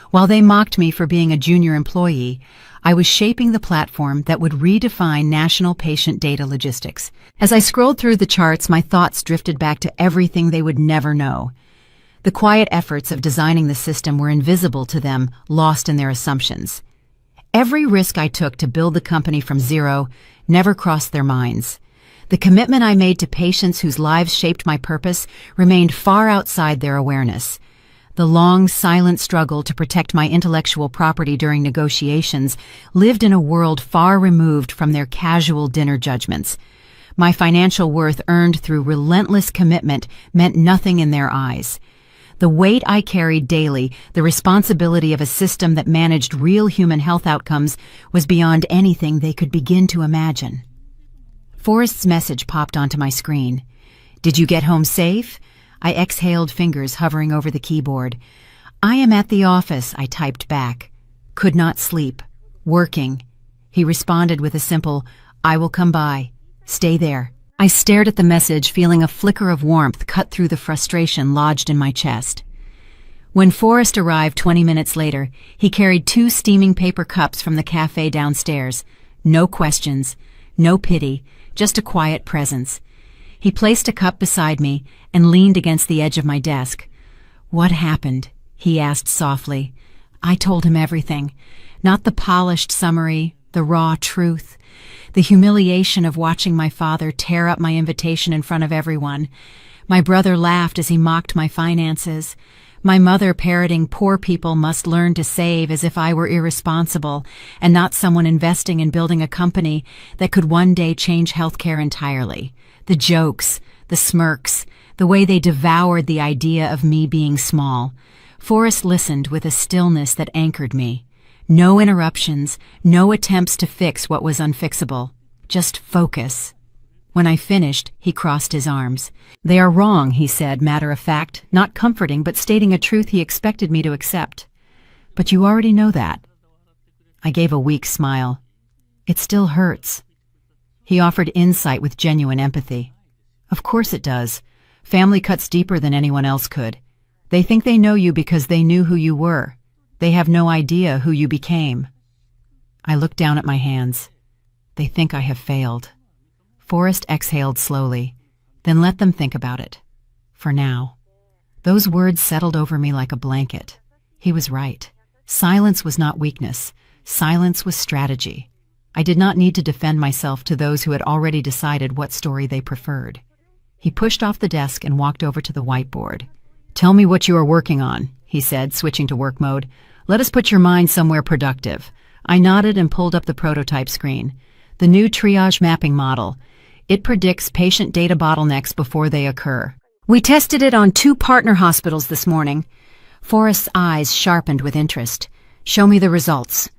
Speaker 1: While they mocked me for being a junior employee, I was shaping the platform that would redefine national patient data logistics. As I scrolled through the charts, my thoughts drifted back to everything they would never know. The quiet efforts of designing the system were invisible to them, lost in their assumptions. Every risk I took to build the company from zero never crossed their minds. The commitment I made to patients whose lives shaped my purpose remained far outside their awareness. the long, silent struggle to protect my intellectual property during negotiations, lived in a world far removed from their casual dinner judgments. My financial worth earned through relentless commitment meant nothing in their eyes. The weight I carried daily, the responsibility of a system that managed real human health outcomes, was beyond anything they could begin to imagine. Forrest's message popped onto my screen. "Did you get home safe?" I exhaled, fingers hovering over the keyboard. "I am at the office," I typed back. "Could not sleep. Working." He responded with a simple, "I will come by. Stay there." I stared at the message, feeling a flicker of warmth cut through the frustration lodged in my chest. When Forrest arrived 20 minutes later, he carried 2 steaming paper cups from the cafe downstairs. No questions, no pity, just a quiet presence. He placed a cup beside me and leaned against the edge of my desk. "What happened?" he asked softly. I told him everything. Not the polished summary, the raw truth. The humiliation of watching my father tear up my invitation in front of everyone. My brother laughed as he mocked my finances. My mother parroting poor people must learn to save as if I were irresponsible and not someone investing in building a company that could one day change healthcare entirely. The jokes, the smirks, the way they devoured the idea of me being small. Forrest listened with a stillness that anchored me. No interruptions, no attempts to fix what was unfixable. Just focus. When I finished, he crossed his arms. "They are wrong," he said, matter of fact, not comforting, but stating a truth he expected me to accept. "But you already know that." I gave a weak smile. "It still hurts." He offered insight with genuine empathy. "Of course it does. Family cuts deeper than anyone else could. They think they know you because they knew who you were. They have no idea who you became." I looked down at my hands. "They think I have failed." Forrest exhaled slowly, "Then let them think about it. For now." Those words settled over me like a blanket. He was right. Silence was not weakness. Silence was strategy. I did not need to defend myself to those who had already decided what story they preferred. He pushed off the desk and walked over to the whiteboard. "Tell me what you are working on," he said, switching to work mode. "Let us put your mind somewhere productive." I nodded and pulled up the prototype screen. The new triage mapping model. It predicts patient data bottlenecks before they occur. "We tested it on 2 partner hospitals this morning." Forrest's eyes sharpened with interest. "Show me the results."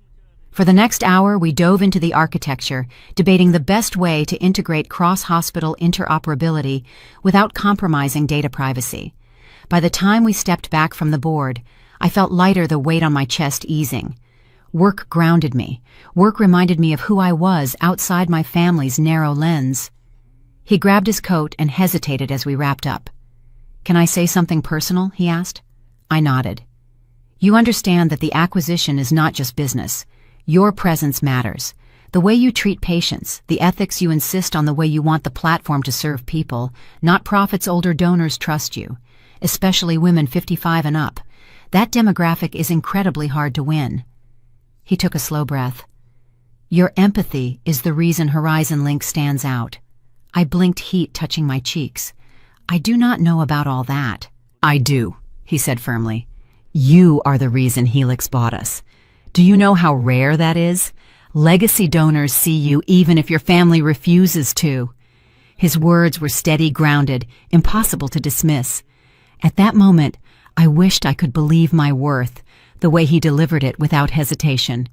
Speaker 1: For the next hour, we dove into the architecture, debating the best way to integrate cross-hospital interoperability without compromising data privacy. By the time we stepped back from the board, I felt lighter, the weight on my chest easing. Work grounded me. Work reminded me of who I was outside my family's narrow lens. He grabbed his coat and hesitated as we wrapped up. "Can I say something personal?" he asked. I nodded. "You understand that the acquisition is not just business. Your presence matters. The way you treat patients, the ethics you insist on, the way you want the platform to serve people, not profits. Older donors trust you, especially women 55 and up. That demographic is incredibly hard to win." He took a slow breath. "Your empathy is the reason Horizon Link stands out." I blinked, heat touching my cheeks. "I do not know about all that." "I do," he said firmly. "You are the reason Helix bought us. Do you know how rare that is? Legacy donors see you even if your family refuses to." His words were steady, grounded, impossible to dismiss. At that moment, I wished I could believe my worth, the way he delivered it without hesitation.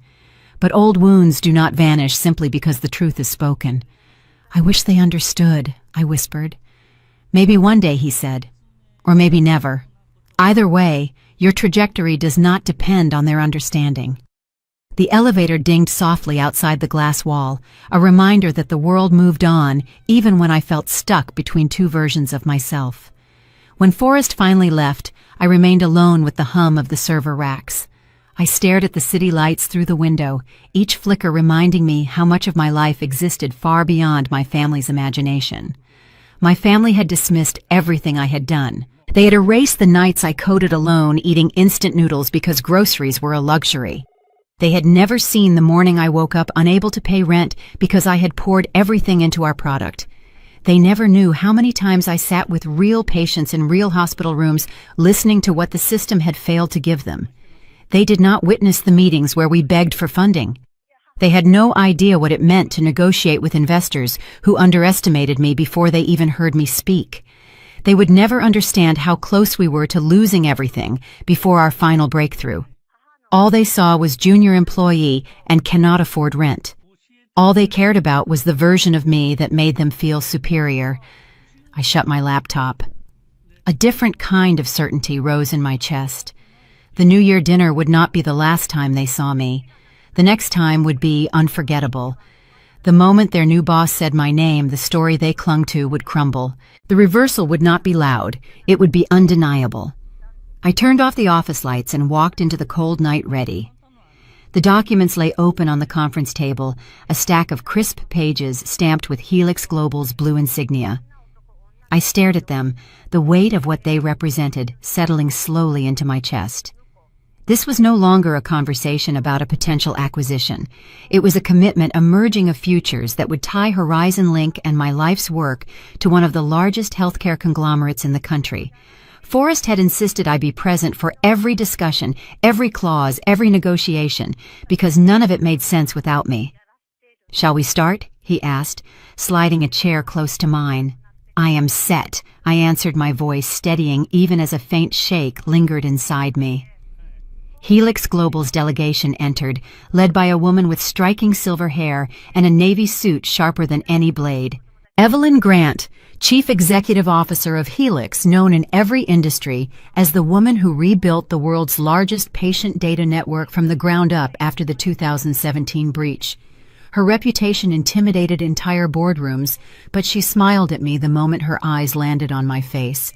Speaker 1: But old wounds do not vanish simply because the truth is spoken. "I wish they understood," I whispered. "Maybe one day," he said. "Or maybe never. Either way, your trajectory does not depend on their understanding." The elevator dinged softly outside the glass wall, a reminder that the world moved on even when I felt stuck between 2 versions of myself. When Forrest finally left, I remained alone with the hum of the server racks. I stared at the city lights through the window, each flicker reminding me how much of my life existed far beyond my family's imagination. My family had dismissed everything I had done. They had erased the nights I coded alone, eating instant noodles because groceries were a luxury. They had never seen the morning I woke up unable to pay rent because I had poured everything into our product. They never knew how many times I sat with real patients in real hospital rooms listening to what the system had failed to give them. They did not witness the meetings where we begged for funding. They had no idea what it meant to negotiate with investors who underestimated me before they even heard me speak. They would never understand how close we were to losing everything before our final breakthrough. All they saw was junior employee and cannot afford rent. All they cared about was the version of me that made them feel superior. I shut my laptop. A different kind of certainty rose in my chest. The New Year dinner would not be the last time they saw me. The next time would be unforgettable. The moment their new boss said my name, the story they clung to would crumble. The reversal would not be loud. It would be undeniable. I turned off the office lights and walked into the cold night ready. The documents lay open on the conference table, a stack of crisp pages stamped with Helix Global's blue insignia. I stared at them, the weight of what they represented settling slowly into my chest. This was no longer a conversation about a potential acquisition. It was a commitment, a merging of futures that would tie Horizon Link and my life's work to one of the largest healthcare conglomerates in the country. Forrest had insisted I be present for every discussion, every clause, every negotiation, because none of it made sense without me. "Shall we start?" he asked, sliding a chair close to mine. "I am set," I answered, my voice steadying even as a faint shake lingered inside me. Helix Global's delegation entered, led by a woman with striking silver hair and a navy suit sharper than any blade. Evelyn Grant, Chief Executive Officer of Helix, known in every industry as the woman who rebuilt the world's largest patient data network from the ground up after the 2017 breach. Her reputation intimidated entire boardrooms, but she smiled at me the moment her eyes landed on my face.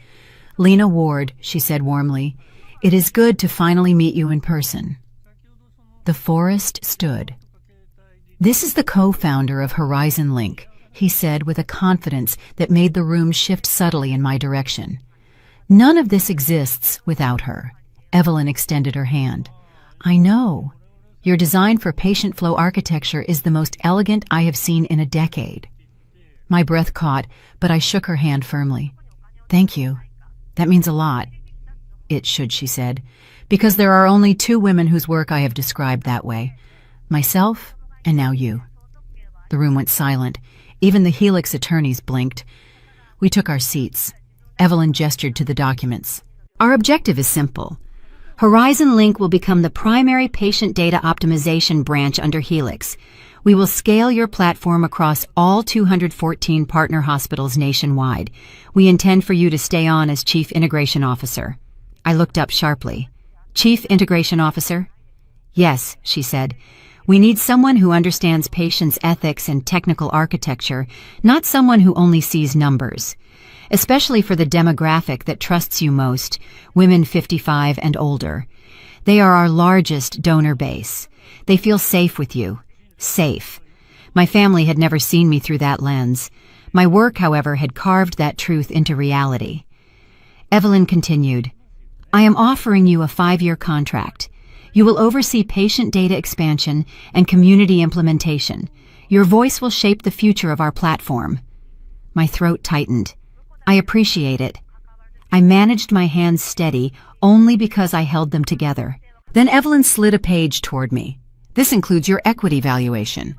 Speaker 1: "Lena Ward," she said warmly, "it is good to finally meet you in person." The Forest stood. "This is the co-founder of Horizon Link," he said with a confidence that made the room shift subtly in my direction. "None of this exists without her." Evelyn extended her hand. "I know. Your design for patient flow architecture is the most elegant I have seen in a decade." My breath caught, but I shook her hand firmly. "Thank you. That means a lot." "It should," she said, "because there are only two women whose work I have described that way. Myself, and now you." The room went silent. Even the Helix attorneys blinked. We took our seats. Evelyn gestured to the documents. "Our objective is simple. Horizon Link will become the primary patient data optimization branch under Helix. We will scale your platform across all 214 partner hospitals nationwide. We intend for you to stay on as Chief Integration Officer." I looked up sharply. "Chief Integration Officer?" "Yes," she said. "We need someone who understands patients' ethics and technical architecture, not someone who only sees numbers. Especially for the demographic that trusts you most, women 55 and older. They are our largest donor base. They feel safe with you. Safe. My family had never seen me through that lens. My work, however, had carved that truth into reality." Evelyn continued, "I am offering you a 5-year contract. You will oversee patient data expansion and community implementation. Your voice will shape the future of our platform." My throat tightened. "I appreciate it." I managed my hands steady only because I held them together. Then Evelyn slid a page toward me. "This includes your equity valuation."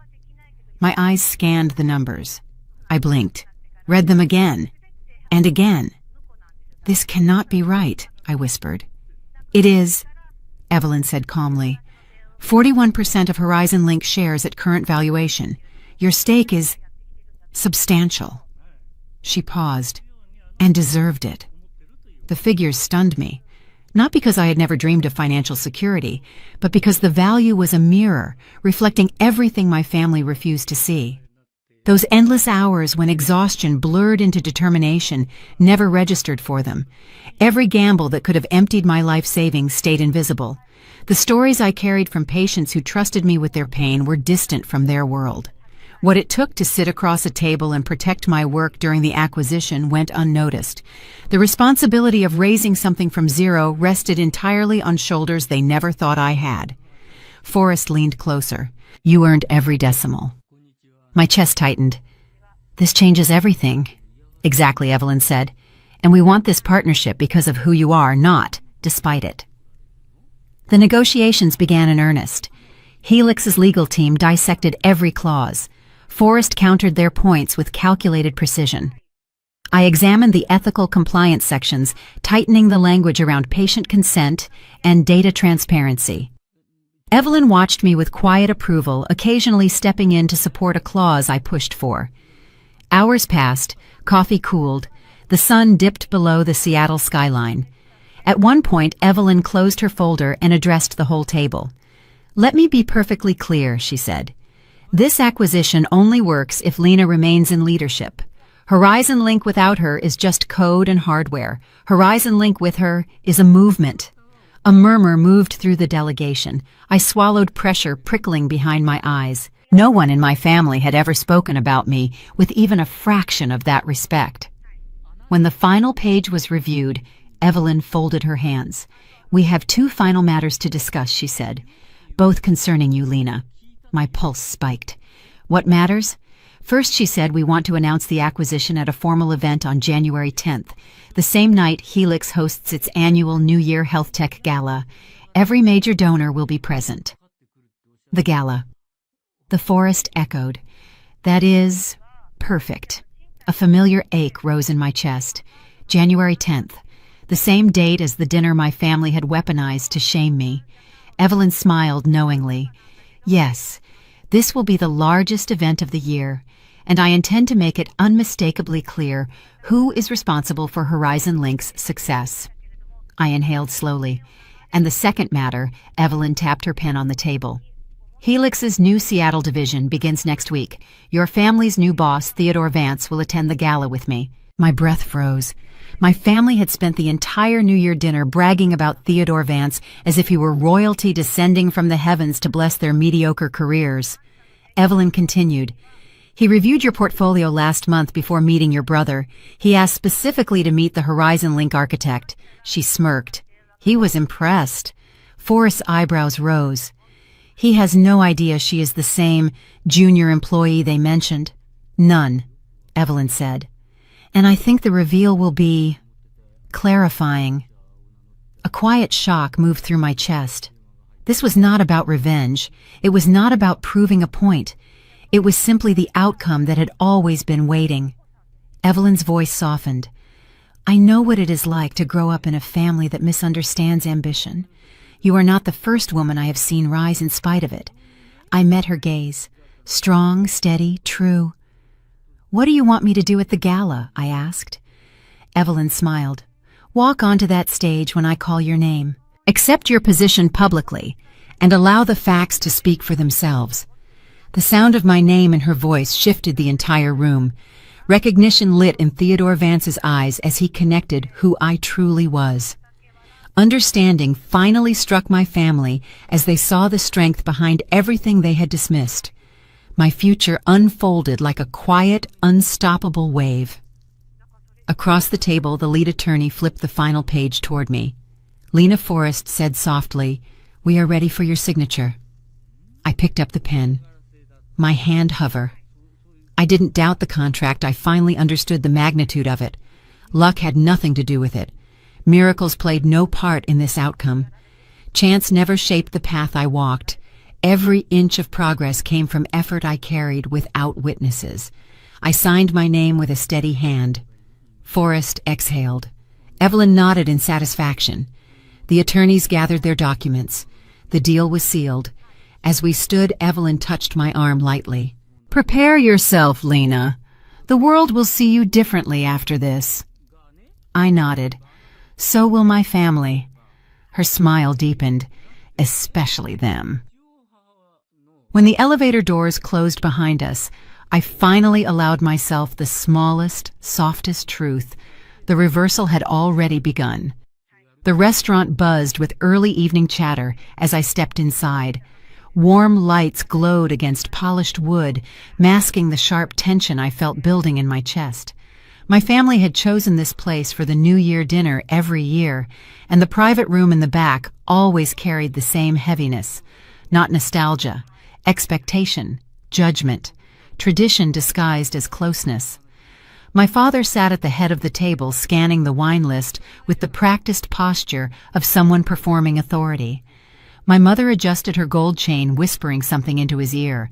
Speaker 1: My eyes scanned the numbers. I blinked, read them again, and again. "This cannot be right," I whispered. "It is," Evelyn said calmly. 41% of Horizon Link shares at current valuation. Your stake is substantial." She paused, and deserved it. The figures stunned me, not because I had never dreamed of financial security, but because the value was a mirror, reflecting everything my family refused to see. Those endless hours when exhaustion blurred into determination never registered for them. Every gamble that could have emptied my life savings stayed invisible. The stories I carried from patients who trusted me with their pain were distant from their world. What it took to sit across a table and protect my work during the acquisition went unnoticed. The responsibility of raising something from zero rested entirely on shoulders they never thought I had. Forrest leaned closer. "You earned every decimal." My chest tightened. This changes everything. Exactly, Evelyn said. And we want this partnership because of who you are, not despite it. The negotiations began in earnest. Helix's legal team dissected every clause. Forrest countered their points with calculated precision. I examined the ethical compliance sections, tightening the language around patient consent and data transparency. Evelyn watched me with quiet approval, occasionally stepping in to support a clause I pushed for. Hours passed, coffee cooled, the sun dipped below the Seattle skyline. At one point, Evelyn closed her folder and addressed the whole table. "Let me be perfectly clear," she said. "This acquisition only works if Lena remains in leadership. Horizon Link without her is just code and hardware. Horizon Link with her is a movement." A murmur moved through the delegation. I swallowed pressure prickling behind my eyes. No one in my family had ever spoken about me with even a fraction of that respect. When the final page was reviewed, Evelyn folded her hands. "We have 2 final matters to discuss," she said, "both concerning you, Lena." My pulse spiked. "What matters?" "First," she said, "we want to announce the acquisition at a formal event on January 10th, the same night Helix hosts its annual New Year Health Tech Gala. Every major donor will be present." The gala. The forest echoed. "That is perfect." A familiar ache rose in my chest. January 10th, the same date as the dinner my family had weaponized to shame me. Evelyn smiled knowingly. "Yes, this will be the largest event of the year, and I intend to make it unmistakably clear who is responsible for Horizon Link's success." I inhaled slowly. "And the second matter," Evelyn tapped her pen on the table. "Helix's new Seattle division begins next week. Your family's new boss, Theodore Vance, will attend the gala with me." My breath froze. My family had spent the entire New Year dinner bragging about Theodore Vance as if he were royalty descending from the heavens to bless their mediocre careers. Evelyn continued, "He reviewed your portfolio last month before meeting your brother. He asked specifically to meet the Horizon Link architect." She smirked. "He was impressed." Forrest's eyebrows rose. "He has no idea she is the same junior employee they mentioned." "None," Evelyn said. "And I think the reveal will be clarifying." A quiet shock moved through my chest. This was not about revenge. It was not about proving a point. It was simply the outcome that had always been waiting. Evelyn's voice softened. "I know what it is like to grow up in a family that misunderstands ambition. You are not the first woman I have seen rise in spite of it." I met her gaze. Strong, steady, true. "What do you want me to do at the gala?" I asked. Evelyn smiled. "Walk onto that stage when I call your name. Accept your position publicly, and allow the facts to speak for themselves." The sound of my name and her voice shifted the entire room. Recognition lit in Theodore Vance's eyes as he connected who I truly was. Understanding finally struck my family as they saw the strength behind everything they had dismissed. My future unfolded like a quiet, unstoppable wave. Across the table, the lead attorney flipped the final page toward me. Lena Forrest said softly, "We are ready for your signature." I picked up the pen. My hand hovered. I didn't doubt the contract. I finally understood the magnitude of it. Luck had nothing to do with it. Miracles played no part in this outcome. Chance never shaped the path I walked. Every inch of progress came from effort I carried without witnesses. I signed my name with a steady hand. Forrest exhaled. Evelyn nodded in satisfaction. The attorneys gathered their documents. The deal was sealed. As we stood, Evelyn touched my arm lightly. "Prepare yourself, Lena. The world will see you differently after this." I nodded. "So will my family." Her smile deepened. "Especially them." When the elevator doors closed behind us, I finally allowed myself the smallest, softest truth. The reversal had already begun. The restaurant buzzed with early evening chatter as I stepped inside. Warm lights glowed against polished wood, masking the sharp tension I felt building in my chest. My family had chosen this place for the New Year dinner every year, and the private room in the back always carried the same heaviness. Not nostalgia, expectation, judgment.
Speaker 2: tradition disguised as closeness. My father sat at the head of the table scanning the wine list with the practiced posture of someone performing authority. My mother adjusted her gold chain, whispering something into his ear.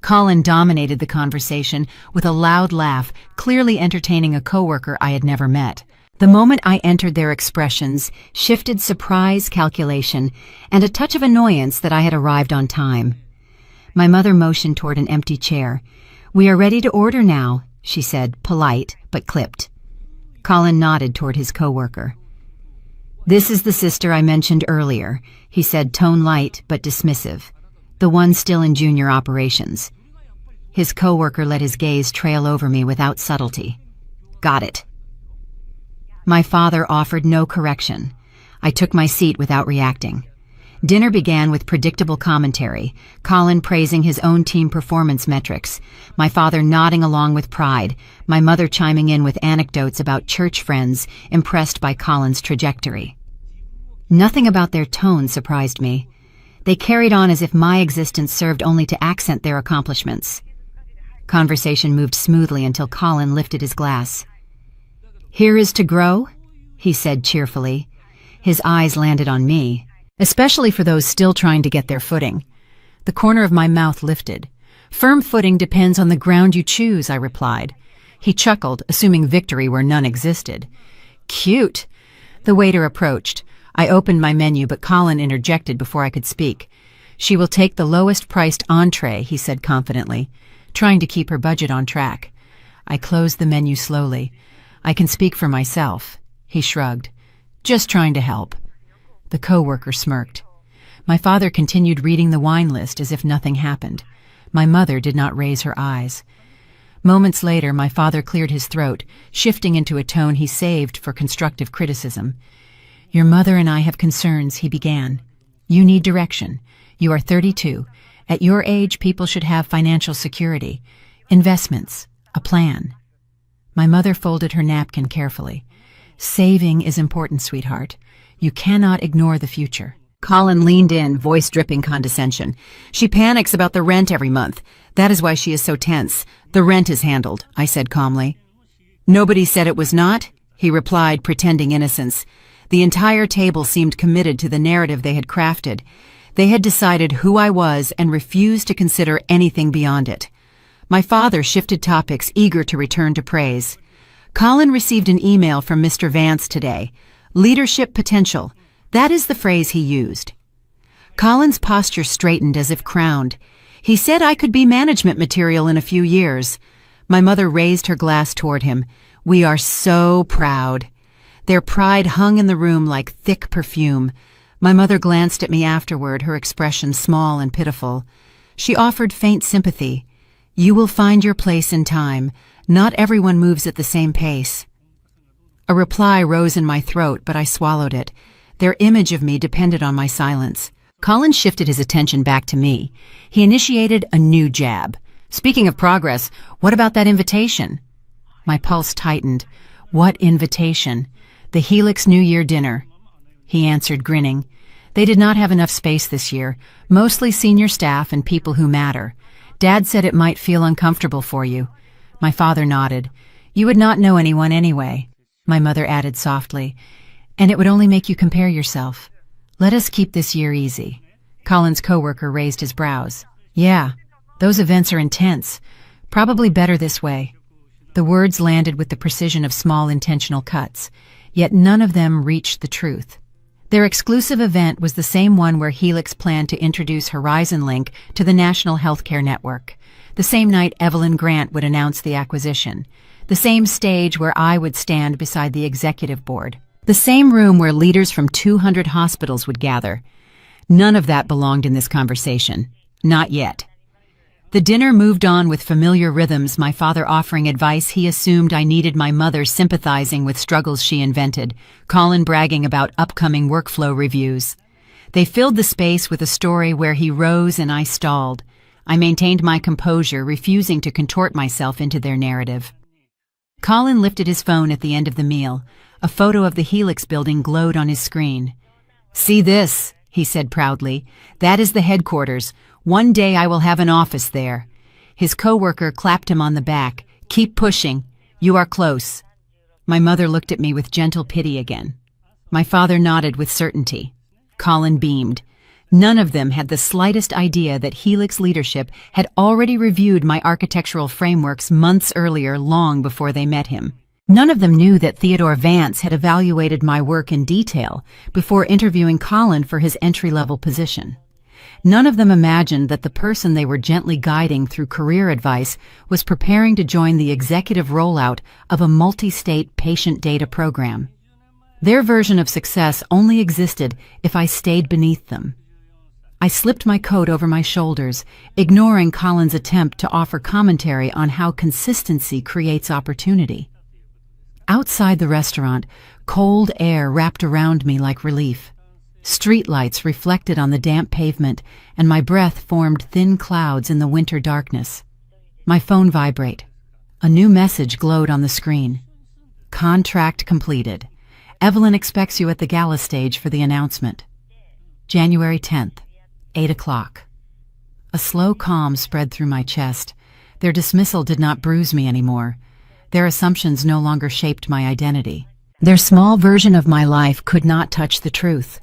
Speaker 2: Colin dominated the conversation with a loud laugh, clearly entertaining a coworker I had never met. The moment I entered, their expressions shifted surprise, calculation, and a touch of annoyance that I had arrived on time. My mother motioned toward an empty chair. "We are ready to order now," she said, polite but clipped. Colin nodded toward his coworker. "This is the sister I mentioned earlier," he said, tone light but dismissive. "The one still in junior operations." His coworker let his gaze trail over me without subtlety. "Got it." My father offered no correction. I took my seat without reacting. Dinner began with predictable commentary, Colin praising his own team performance metrics, my father nodding along with pride, my mother chiming in with anecdotes about church friends impressed by Colin's trajectory. Nothing about their tone surprised me. They carried on as if my existence served only to accent their accomplishments. Conversation moved smoothly until Colin lifted his glass. "Here is to grow," he said cheerfully. His eyes landed on me, especially for those still trying to get their footing. The corner of my mouth lifted. "Firm footing depends on the ground you choose," I replied. He chuckled, assuming victory where none existed. "Cute." The waiter approached. I opened my menu, but Colin interjected before I could speak. "She will take the lowest-priced entree," he said confidently, trying to keep her budget on track. I closed the menu slowly. "I can speak for myself," he shrugged. "Just trying to help." The coworker smirked. My father continued reading the wine list as if nothing happened. My mother did not raise her eyes. Moments later, my father cleared his throat, shifting into a tone he saved for constructive criticism. "Your mother and I have concerns," he began. "You need direction. You are 32. At your age, people should have financial security, investments, a plan." My mother folded her napkin carefully. "Saving is important, sweetheart. You cannot ignore the future." Colin leaned in, voice dripping condescension. "She panics about the rent every month. That is why she is so tense. The rent is handled," I said calmly. "Nobody said it was not," he replied, pretending innocence. The entire table seemed committed to the narrative they had crafted. They had decided who I was and refused to consider anything beyond it. My father shifted topics, eager to return to praise. "Colin received an email from Mr. Vance today. Leadership potential. That is the phrase he used." Colin's posture straightened as if crowned. "He said I could be management material in a few years." My mother raised her glass toward him. "We are so proud." Their pride hung in the room like thick perfume. My mother glanced at me afterward, her expression small and pitiful. She offered faint sympathy. "You will find your place in time. Not everyone moves at the same pace." A reply rose in my throat, but I swallowed it. Their image of me depended on my silence. Colin shifted his attention back to me. He initiated a new jab. "Speaking of progress, what about that invitation?" My pulse tightened. "What invitation?" "The Helix New Year dinner," he answered, grinning. "They did not have enough space this year, mostly senior staff and people who matter. Dad said it might feel uncomfortable for you." My father nodded. "You would not know anyone anyway," my mother added softly. "And it would only make you compare yourself. Let us keep this year easy." Colin's coworker raised his brows. "Yeah, those events are intense. Probably better this way." The words landed with the precision of small intentional cuts, yet none of them reached the truth. Their exclusive event was the same one where Helix planned to introduce Horizon Link to the National Healthcare Network. The same night Evelyn Grant would announce the acquisition. The same stage where I would stand beside the executive board. The same room where leaders from 200 hospitals would gather. None of that belonged in this conversation. Not yet. The dinner moved on with familiar rhythms, my father offering advice he assumed I needed, my mother sympathizing with struggles she invented, Colin bragging about upcoming workflow reviews. They filled the space with a story where he rose and I stalled. I maintained my composure, refusing to contort myself into their narrative. Colin lifted his phone at the end of the meal. A photo of the Helix building glowed on his screen. "See this," he said proudly. "That is the headquarters. One day I will have an office there."
Speaker 1: His coworker clapped him on the back. "Keep pushing. You are close." My mother looked at me with gentle pity again. My father nodded with certainty. Colin beamed. None of them had the slightest idea that Helix leadership had already reviewed my architectural frameworks months earlier, long before they met him. None of them knew that Theodore Vance had evaluated my work in detail before interviewing Colin for his entry-level position. None of them imagined that the person they were gently guiding through career advice was preparing to join the executive rollout of a multi-state patient data program. Their version of success only existed if I stayed beneath them. I slipped my coat over my shoulders, ignoring Colin's attempt to offer commentary on how consistency creates opportunity. Outside the restaurant, cold air wrapped around me like relief. Streetlights reflected on the damp pavement, and my breath formed thin clouds in the winter darkness. My phone vibrated. A new message glowed on the screen. "Contract completed. Evelyn expects you at the Gala stage for the announcement. January 10th, 8 o'clock. A slow calm spread through my chest. Their dismissal did not bruise me anymore. Their assumptions no longer shaped my identity. Their small version of my life could not touch the truth.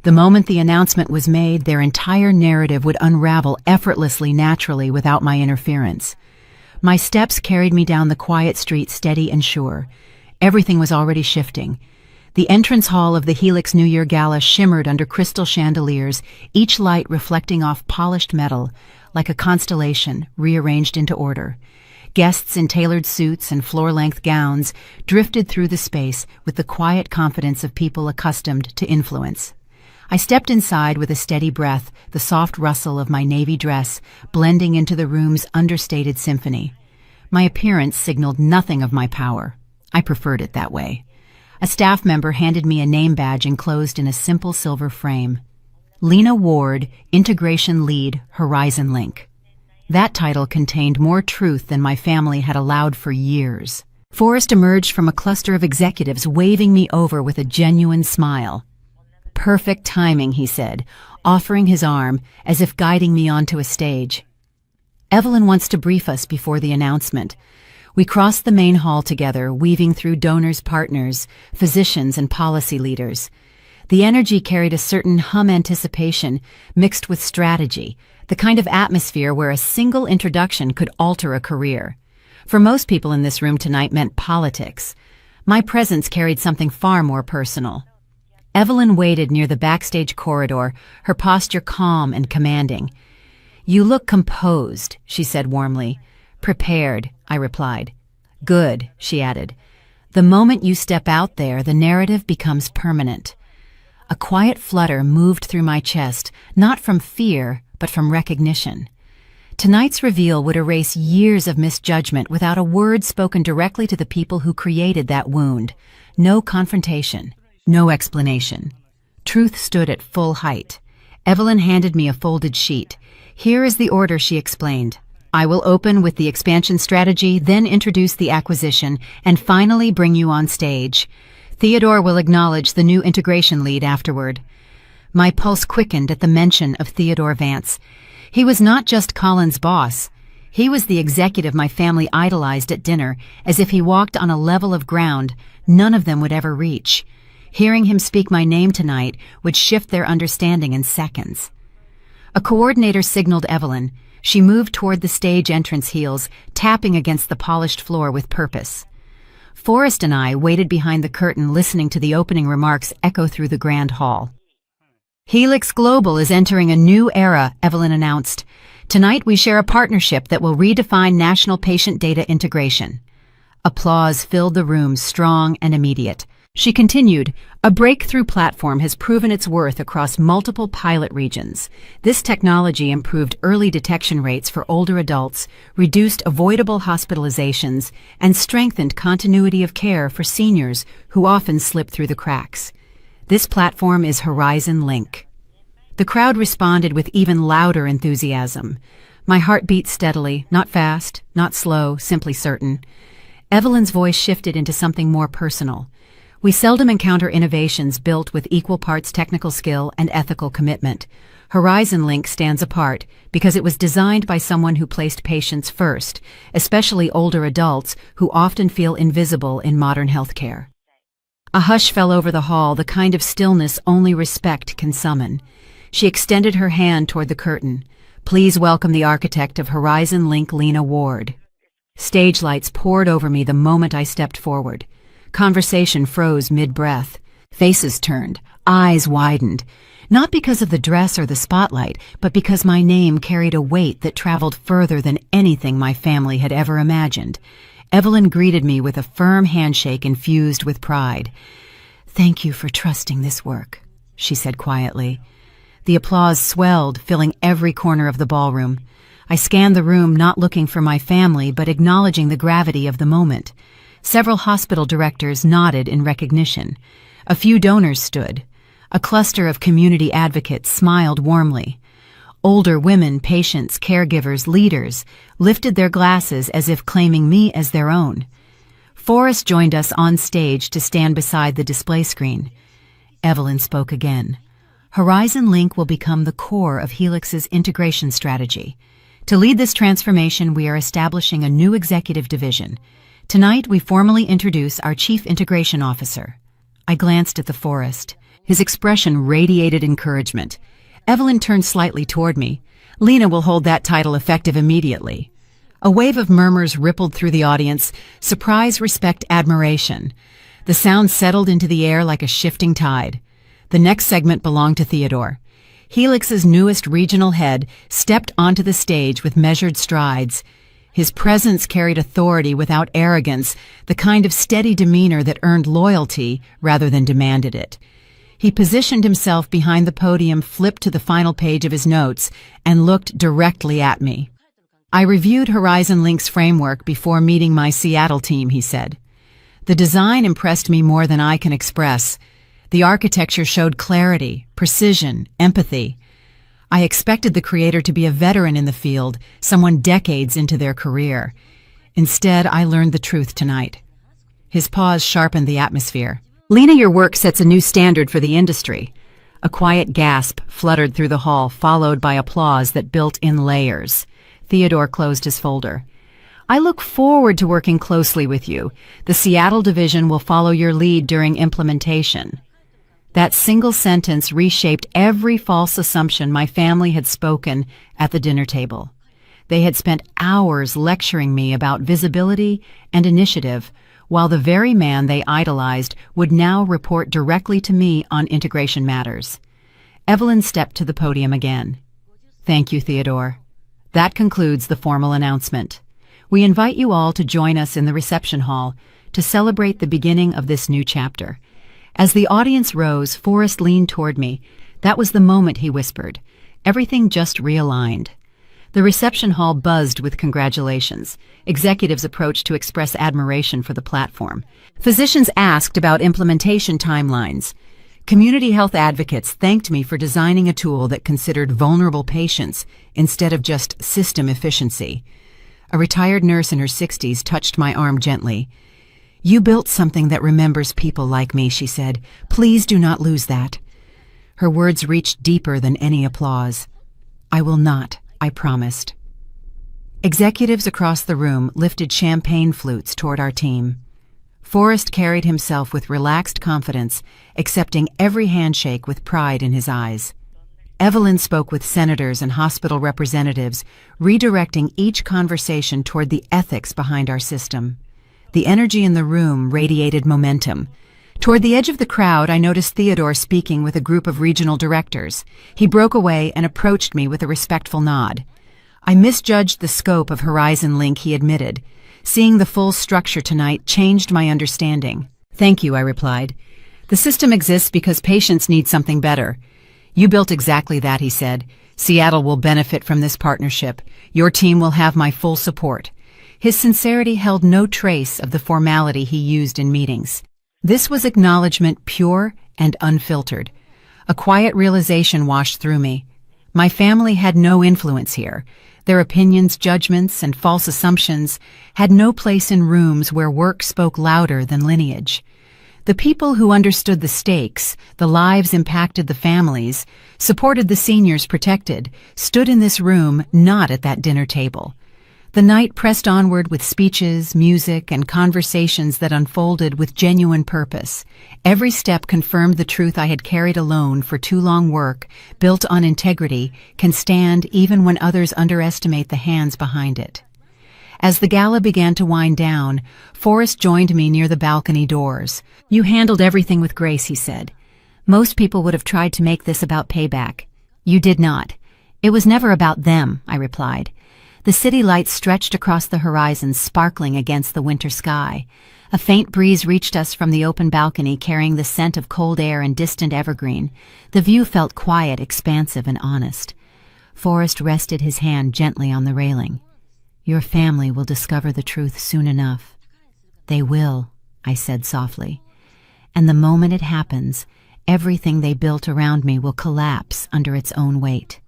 Speaker 1: The moment the announcement was made, their entire narrative would unravel effortlessly, naturally, without my interference. My steps carried me down the quiet street, steady and sure. Everything was already shifting. The entrance hall of the Helix New Year Gala shimmered under crystal chandeliers, each light reflecting off polished metal, like a constellation rearranged into order. Guests in tailored suits and floor-length gowns drifted through the space with the quiet confidence of people accustomed to influence. I stepped inside with a steady breath, the soft rustle of my navy dress blending into the room's understated symphony. My appearance signaled nothing of my power. I preferred it that way. A staff member handed me a name badge enclosed in a simple silver frame. Lena Ward, Integration Lead, Horizon Link. That title contained more truth than my family had allowed for years. Forrest emerged from a cluster of executives, waving me over with a genuine smile. "Perfect timing," he said, offering his arm as if guiding me onto a stage. "Evelyn wants to brief us before the announcement." We crossed the main hall together, weaving through donors, partners, physicians, and policy leaders. The energy carried a certain anticipation mixed with strategy, the kind of atmosphere where a single introduction could alter a career. For most people in this room tonight meant politics. My presence carried something far more personal. Evelyn waited near the backstage corridor, her posture calm and commanding. "You look composed," she said warmly. "Prepared," I replied. "Good," she added. "The moment you step out there, the narrative becomes permanent." A quiet flutter moved through my chest, not from fear, but from recognition. Tonight's reveal would erase years of misjudgment without a word spoken directly to the people who created that wound. No confrontation. No explanation. Truth stood at full height. Evelyn handed me a folded sheet. "Here is the order," she explained. "I will open with the expansion strategy, then introduce the acquisition, and finally bring you on stage. Theodore will acknowledge the new integration lead afterward." My pulse quickened at the mention of Theodore Vance. He was not just Colin's boss. He was the executive my family idolized at dinner, as if he walked on a level of ground none of them would ever reach. Hearing him speak my name tonight would shift their understanding in seconds. A coordinator signaled Evelyn. She moved toward the stage entrance heels, tapping against the polished floor with purpose. Forrest and I waited behind the curtain, listening to the opening remarks echo through the grand hall. "Helix Global is entering a new era," Evelyn announced. "Tonight we share a partnership that will redefine national patient data integration." Applause filled the room, strong and immediate. She continued, "A breakthrough platform has proven its worth across multiple pilot regions. This technology improved early detection rates for older adults, reduced avoidable hospitalizations, and strengthened continuity of care for seniors who often slip through the cracks. This platform is Horizon Link." The crowd responded with even louder enthusiasm. My heart beat steadily, not fast, not slow, simply certain. Evelyn's voice shifted into something more personal. We seldom encounter innovations built with equal parts technical skill and ethical commitment. Horizon Link stands apart because it was designed by someone who placed patients first, especially older adults who often feel invisible in modern healthcare. A hush fell over the hall, the kind of stillness only respect can summon. She extended her hand toward the curtain. "Please welcome the architect of Horizon Link, Lena Ward." Stage lights poured over me the moment I stepped forward. Conversation froze mid-breath. Faces turned, eyes widened. Not because of the dress or the spotlight, but because my name carried a weight that traveled further than anything my family had ever imagined. Evelyn greeted me with a firm handshake infused with pride. "Thank you for trusting this work," she said quietly. The applause swelled, filling every corner of the ballroom. I scanned the room, not looking for my family, but acknowledging the gravity of the moment. Several hospital directors nodded in recognition. A few donors stood. A cluster of community advocates smiled warmly. Older women, patients, caregivers, leaders lifted their glasses as if claiming me as their own. Forrest joined us on stage to stand beside the display screen. Evelyn spoke again. "Horizon Link will become the core of Helix's integration strategy. To lead this transformation, we are establishing a new executive division. Tonight, we formally introduce our Chief Integration Officer." I glanced at the Forrest. His expression radiated encouragement. Evelyn turned slightly toward me. "Lena will hold that title effective immediately." A wave of murmurs rippled through the audience, surprise, respect, admiration. The sound settled into the air like a shifting tide. The next segment belonged to Theodore. Helix's newest regional head stepped onto the stage with measured strides. His presence carried authority without arrogance, the kind of steady demeanor that earned loyalty rather than demanded it. He positioned himself behind the podium, flipped to the final page of his notes, and looked directly at me. "I reviewed Horizon Link's framework before meeting my Seattle team," he said. "The design impressed me more than I can express. The architecture showed clarity, precision, empathy. I expected the creator to be a veteran in the field, someone decades into their career. Instead, I learned the truth tonight." His pause sharpened the atmosphere. "Lena, your work sets a new standard for the industry." A quiet gasp fluttered through the hall, followed by applause that built in layers. Theodore closed his folder. "I look forward to working closely with you. The Seattle division will follow your lead during implementation." That single sentence reshaped every false assumption my family had spoken at the dinner table. They had spent hours lecturing me about visibility and initiative, while the very man they idolized would now report directly to me on integration matters. Evelyn stepped to the podium again. "Thank you, Theodore. That concludes the formal announcement. We invite you all to join us in the reception hall to celebrate the beginning of this new chapter." As the audience rose, Forrest leaned toward me. "That was the moment," he whispered. "Everything just realigned." The reception hall buzzed with congratulations. Executives approached to express admiration for the platform. Physicians asked about implementation timelines. Community health advocates thanked me for designing a tool that considered vulnerable patients instead of just system efficiency. A retired nurse in her 60s touched my arm gently. "You built something that remembers people like me," she said. "Please do not lose that." Her words reached deeper than any applause. "I will not," I promised. Executives across the room lifted champagne flutes toward our team. Forrest carried himself with relaxed confidence, accepting every handshake with pride in his eyes. Evelyn spoke with senators and hospital representatives, redirecting each conversation toward the ethics behind our system. The energy in the room radiated momentum. Toward the edge of the crowd, I noticed Theodore speaking with a group of regional directors. He broke away and approached me with a respectful nod. "I misjudged the scope of Horizon Link," he admitted. "Seeing the full structure tonight changed my understanding." "Thank you," I replied. "The system exists because patients need something better." "You built exactly that," he said. "Seattle will benefit from this partnership. Your team will have my full support." His sincerity held no trace of the formality he used in meetings. This was acknowledgement pure and unfiltered. A quiet realization washed through me. My family had no influence here. Their opinions, judgments, and false assumptions had no place in rooms where work spoke louder than lineage.
Speaker 2: The people who understood the stakes, the lives impacted the families, supported the seniors protected, stood in this room, not at that dinner table. The night pressed onward with speeches, music, and conversations that unfolded with genuine purpose. Every step confirmed the truth I had carried alone for too long. Work, built on integrity, can stand even when others underestimate the hands behind it. As the gala began to wind down, Forrest joined me near the balcony doors. "You handled everything with grace," he said. "Most people would have tried to make this about payback. You did not. It was never about them," I replied. The city lights stretched across the horizon, sparkling against the winter sky. A faint breeze reached us from the open balcony, carrying the scent of cold air and distant evergreen. The view felt quiet, expansive, and honest. Forrest rested his hand gently on the railing. "Your family will discover the truth soon enough." "They will," I said softly. "And the moment it happens, everything they built around me will collapse under its own weight."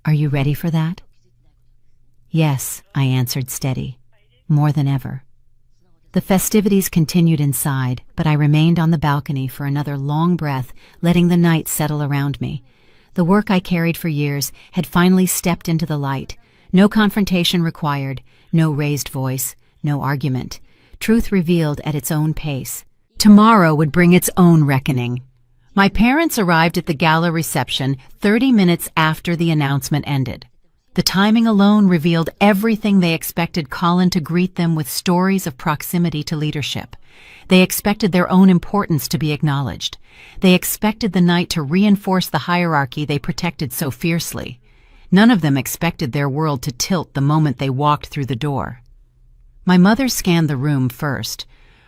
Speaker 2: "Are you ready for that?" "Yes," I answered, steady, "more than ever." The festivities continued inside, but I remained on the balcony for another long breath, letting the night settle around me. The work I carried for years had finally stepped into the light. No confrontation required, no raised voice, no argument. Truth revealed at its own pace. Tomorrow would bring its own reckoning. My parents arrived at the gala reception 30 minutes after the announcement ended. The timing alone revealed everything. They expected Colin to greet them with stories of proximity to leadership. They expected their own importance to be acknowledged. They expected the night to reinforce the hierarchy they protected so fiercely. None of them expected their world to tilt the moment they walked through the door. My mother scanned the room first.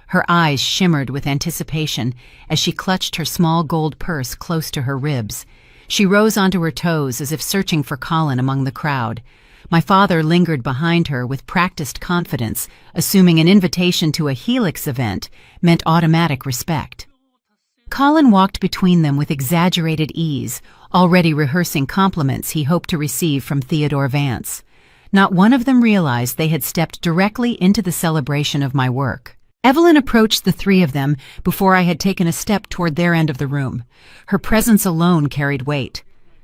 Speaker 2: Her eyes shimmered with anticipation as she clutched her small gold purse close to her ribs. She rose onto her toes as if searching for Colin among the crowd. My father lingered behind her with practiced confidence, assuming an invitation to a Helix event meant automatic respect. Colin walked between them with exaggerated ease, already rehearsing compliments he hoped to receive from Theodore Vance. Not one of them realized they had stepped directly into the celebration of my work. Evelyn approached the three of them before I had taken a step toward their end of the room. Her presence alone carried weight.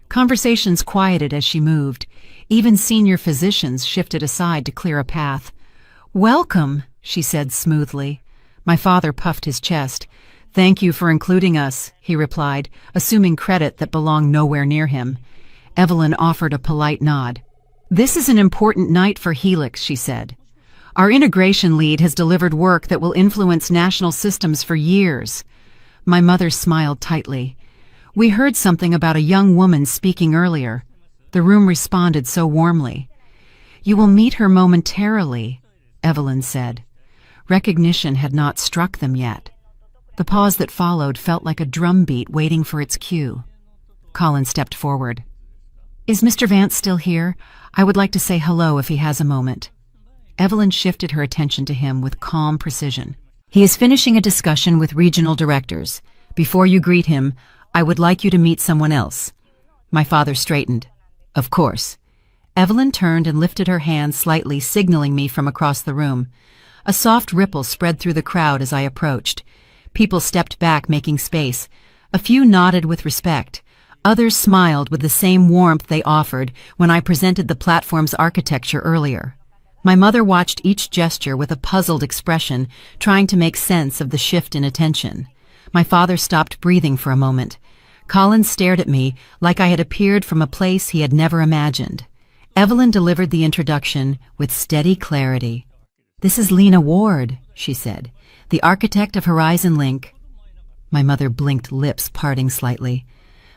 Speaker 2: Conversations quieted as she moved. Even senior physicians shifted aside to clear a path. "Welcome," she said smoothly. My father puffed his chest. "Thank you for including us," he replied, assuming credit that belonged nowhere near him. Evelyn offered a polite nod. "This is an important night for Helix," she said. "Our integration lead has delivered work that will influence national systems for years." My mother smiled tightly. "We heard something about a young woman speaking earlier." The room responded so warmly. "You will meet her momentarily," Evelyn said. Recognition had not struck them yet. The pause that followed felt like a drumbeat waiting for its cue. Colin stepped forward. "Is Mr. Vance still here? I would like to say hello if he has a moment." Evelyn shifted her attention to him with calm precision. "He is finishing a discussion with regional directors. Before you greet him, I would like you to meet someone else." My father straightened. "Of course." Evelyn turned and lifted her hand slightly, signaling me from across the room. A soft ripple spread through the crowd as I approached. People stepped back, making space. A few nodded with respect. Others smiled with the same warmth they offered when I presented the platform's architecture earlier. My mother watched each gesture with a puzzled expression, trying to make sense of the shift in attention. My father stopped breathing for a moment. Colin stared at me like I had appeared from a place he had never imagined. Evelyn delivered the introduction with steady clarity. "This is Lena Ward," she said, "the architect of Horizon Link." My mother blinked, lips parting slightly.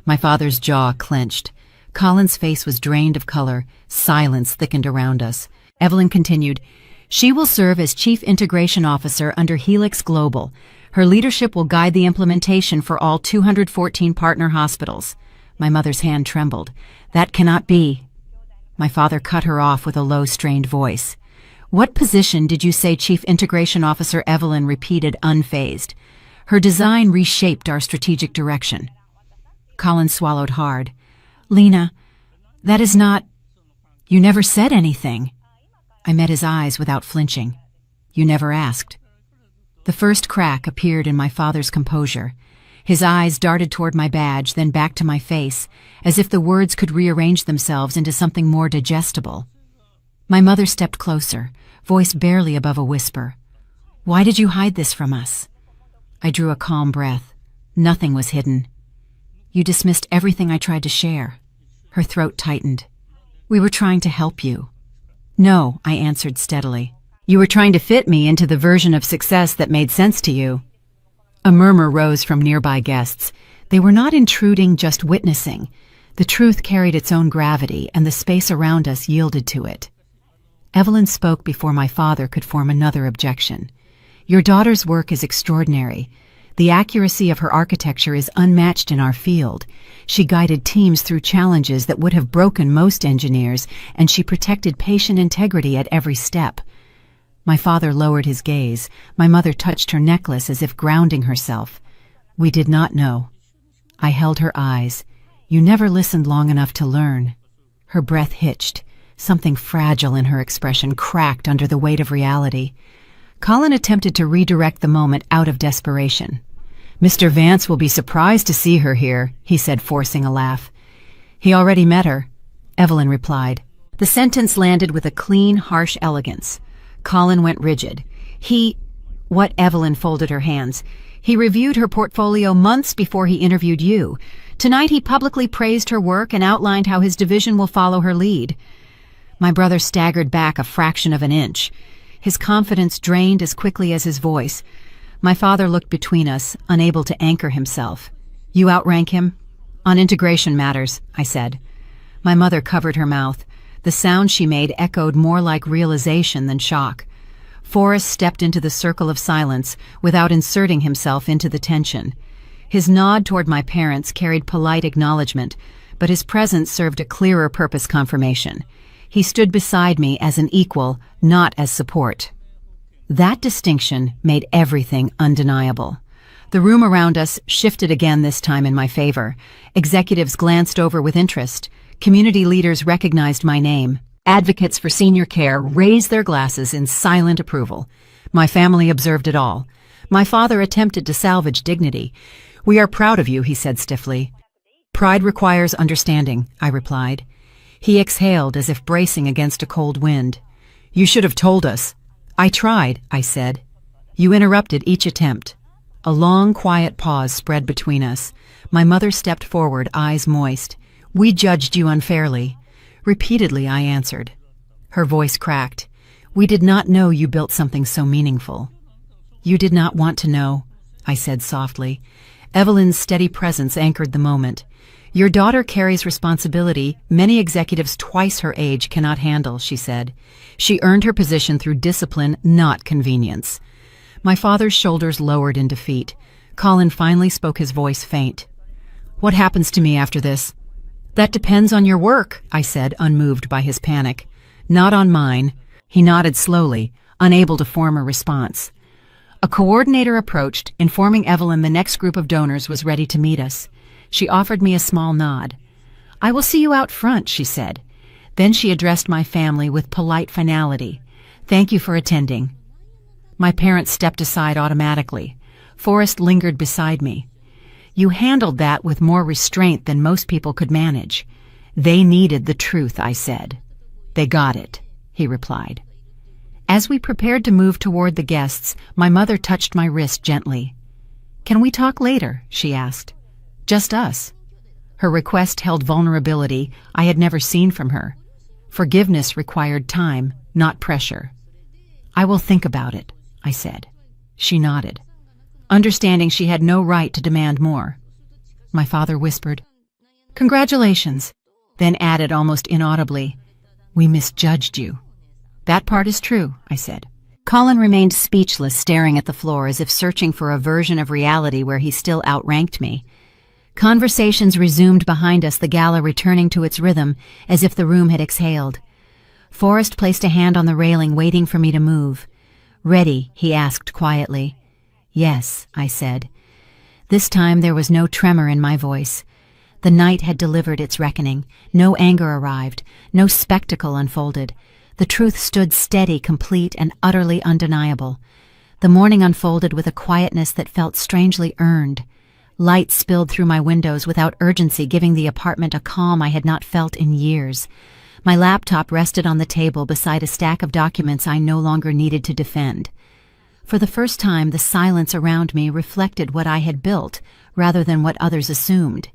Speaker 2: My father's jaw clenched. Colin's face was drained of color. Silence thickened around us. Evelyn continued, "She will serve as Chief Integration Officer under Helix Global. Her leadership will guide the implementation for all 214 partner hospitals." My mother's hand trembled. "That cannot be." My father cut her off with a low, strained voice. "What position did you say Chief Integration Officer?" Evelyn repeated, unfazed. Her design reshaped our strategic direction. Colin swallowed hard. "Lena, that is not... You never said anything." I met his eyes without flinching. "You never asked."
Speaker 1: The first crack appeared in my father's composure. His eyes darted toward my badge, then back to my face, as if the words could rearrange themselves into something more digestible. My mother stepped closer, voice barely above a whisper. "Why did you hide this from us?" I drew a calm breath. Nothing was hidden. "You dismissed everything I tried to share." Her throat tightened. "We were trying to help you." "No," I answered steadily. "You were trying to fit me into the version of success that made sense to you." A murmur rose from nearby guests. They were not intruding, just witnessing. The truth carried its own gravity, and the space around us yielded to it. Evelyn spoke before my father could form another objection. "Your daughter's work is extraordinary. The accuracy of her architecture is unmatched in our field. She guided teams through challenges that would have broken most engineers, and she protected patient integrity at every step." My father lowered his gaze. My mother touched her necklace as if grounding herself. "We did not know." I held her eyes. "You never listened long enough to learn." Her breath hitched. Something fragile in her expression cracked under the weight of reality. Colin attempted to redirect the moment out of desperation. "Mr. Vance will be surprised to see her here," he said, forcing a laugh. "He already met her," Evelyn replied. The sentence landed with a clean, harsh elegance. Colin went rigid. What? Evelyn folded her hands. "He reviewed her portfolio months before he interviewed you. Tonight he publicly praised her work and outlined how his division will follow her lead." My brother staggered back a fraction of an inch. His confidence drained as quickly as his voice. My father looked between us, unable to anchor himself. "You outrank him?" "On integration matters," I said. My mother covered her mouth. The sound she made echoed more like realization than shock. Forrest stepped into the circle of silence without inserting himself into the tension. His nod toward my parents carried polite acknowledgement, but his presence served a clearer purpose confirmation. He stood beside me as an equal, not as support. That distinction made everything undeniable. The room around us shifted again, this time in my favor. Executives glanced over with interest. Community leaders recognized my name. Advocates for senior care raised their glasses in silent approval. My family observed it all. My father attempted to salvage dignity. "We are proud of you," he said stiffly. "Pride requires understanding," I replied. He exhaled as if bracing against a cold wind. "You should have told us." "I tried," I said. "You interrupted each attempt." A long, quiet pause spread between us. My mother stepped forward, eyes moist. "We judged you unfairly." Repeatedly, I answered. Her voice cracked. "We did not know you built something so meaningful." "You did not want to know," I said softly. Evelyn's steady presence anchored the moment. "Your daughter carries responsibility many executives twice her age cannot handle," she said. "She earned her position through discipline, not convenience." My father's shoulders lowered in defeat. Colin finally spoke, his voice faint. "What happens to me after this?" "That depends on your work," I said, unmoved by his panic. "Not on mine." He nodded slowly, unable to form a response. A coordinator approached, informing Evelyn the next group of donors was ready to meet us. She offered me a small nod. "I will see you out front," she said. Then she addressed my family with polite finality. "Thank you for attending." My parents stepped aside automatically. Forrest lingered beside me. "You handled that with more restraint than most people could manage." "They needed the truth," I said. "They got it," he replied. As we prepared to move toward the guests, my mother touched my wrist gently. "Can we talk later?" she asked. "Just us." Her request held vulnerability I had never seen from her. Forgiveness required time, not pressure. "I will think about it," I said. She nodded, understanding she had no right to demand more. My father whispered, "Congratulations," then added almost inaudibly, "We misjudged you." "That part is true," I said. Colin remained speechless, staring at the floor as if searching for a version of reality where he still outranked me. Conversations resumed behind us, the gala returning to its rhythm as if the room had exhaled. Forrest placed a hand on the railing, waiting for me to move. "Ready?" he asked quietly. "Yes," I said. This time there was no tremor in my voice. The night had delivered its reckoning. No anger arrived. No spectacle unfolded. The truth stood steady, complete, and utterly undeniable. The morning unfolded with a quietness that felt strangely earned. Light spilled through my windows without urgency, giving the apartment a calm I had not felt in years. My laptop rested on the table beside a stack of documents I no longer needed to defend. For the first time, the silence around me reflected what I had built, rather than what others assumed.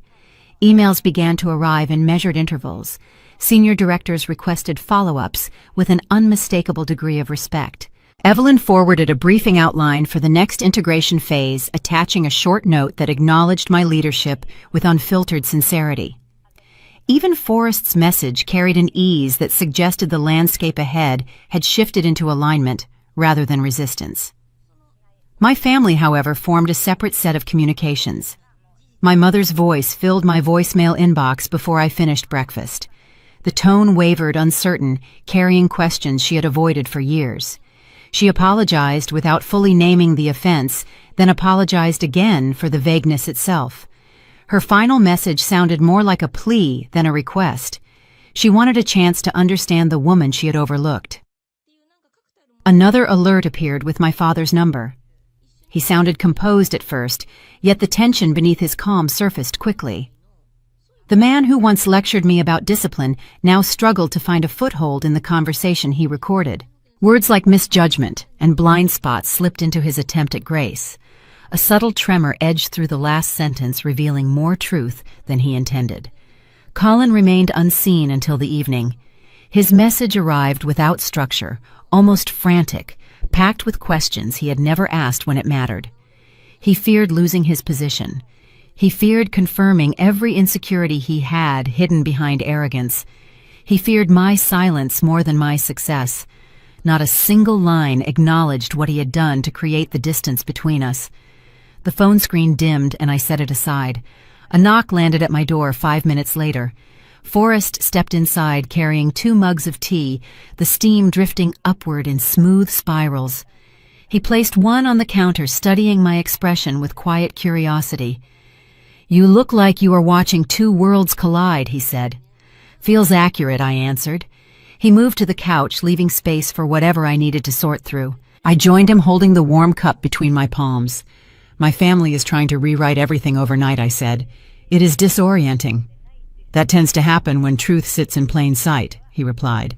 Speaker 1: Emails began to arrive in measured intervals. Senior directors requested follow-ups with an unmistakable degree of respect. Evelyn forwarded a briefing outline for the next integration phase, attaching a short note that acknowledged my leadership with unfiltered sincerity. Even Forrest's message carried an ease that suggested the landscape ahead had shifted into alignment rather than resistance. My family, however, formed a separate set of communications. My mother's voice filled my voicemail inbox before I finished breakfast. The tone wavered, uncertain, carrying questions she had avoided for years. She apologized without fully naming the offense, then apologized again for the vagueness itself. Her final message sounded more like a plea than a request. She wanted a chance to understand the woman she had overlooked. Another alert appeared with my father's number. He sounded composed at first, yet the tension beneath his calm surfaced quickly. The man who once lectured me about discipline now struggled to find a foothold in the conversation he recorded. Words like misjudgment and blind spots slipped into his attempt at grace. A subtle tremor edged through the last sentence, revealing more truth than he intended. Colin remained unseen until the evening. His message arrived without structure, almost frantic, packed with questions he had never asked when it mattered. He feared losing his position. He feared confirming every insecurity he had hidden behind arrogance. He feared my silence more than my success. Not a single line acknowledged what he had done to create the distance between us. The phone screen dimmed and I set it aside. A knock landed at my door 5 minutes later. Forrest stepped inside carrying 2 mugs of tea, the steam drifting upward in smooth spirals. He placed one on the counter, studying my expression with quiet curiosity. "You look like you are watching 2 worlds collide," he said. "Feels accurate," I answered. He moved to the couch, leaving space for whatever I needed to sort through. I joined him, holding the warm cup between my palms. "My family is trying to rewrite everything overnight," I said. "It is disorienting." "That tends to happen when truth sits in plain sight," he replied.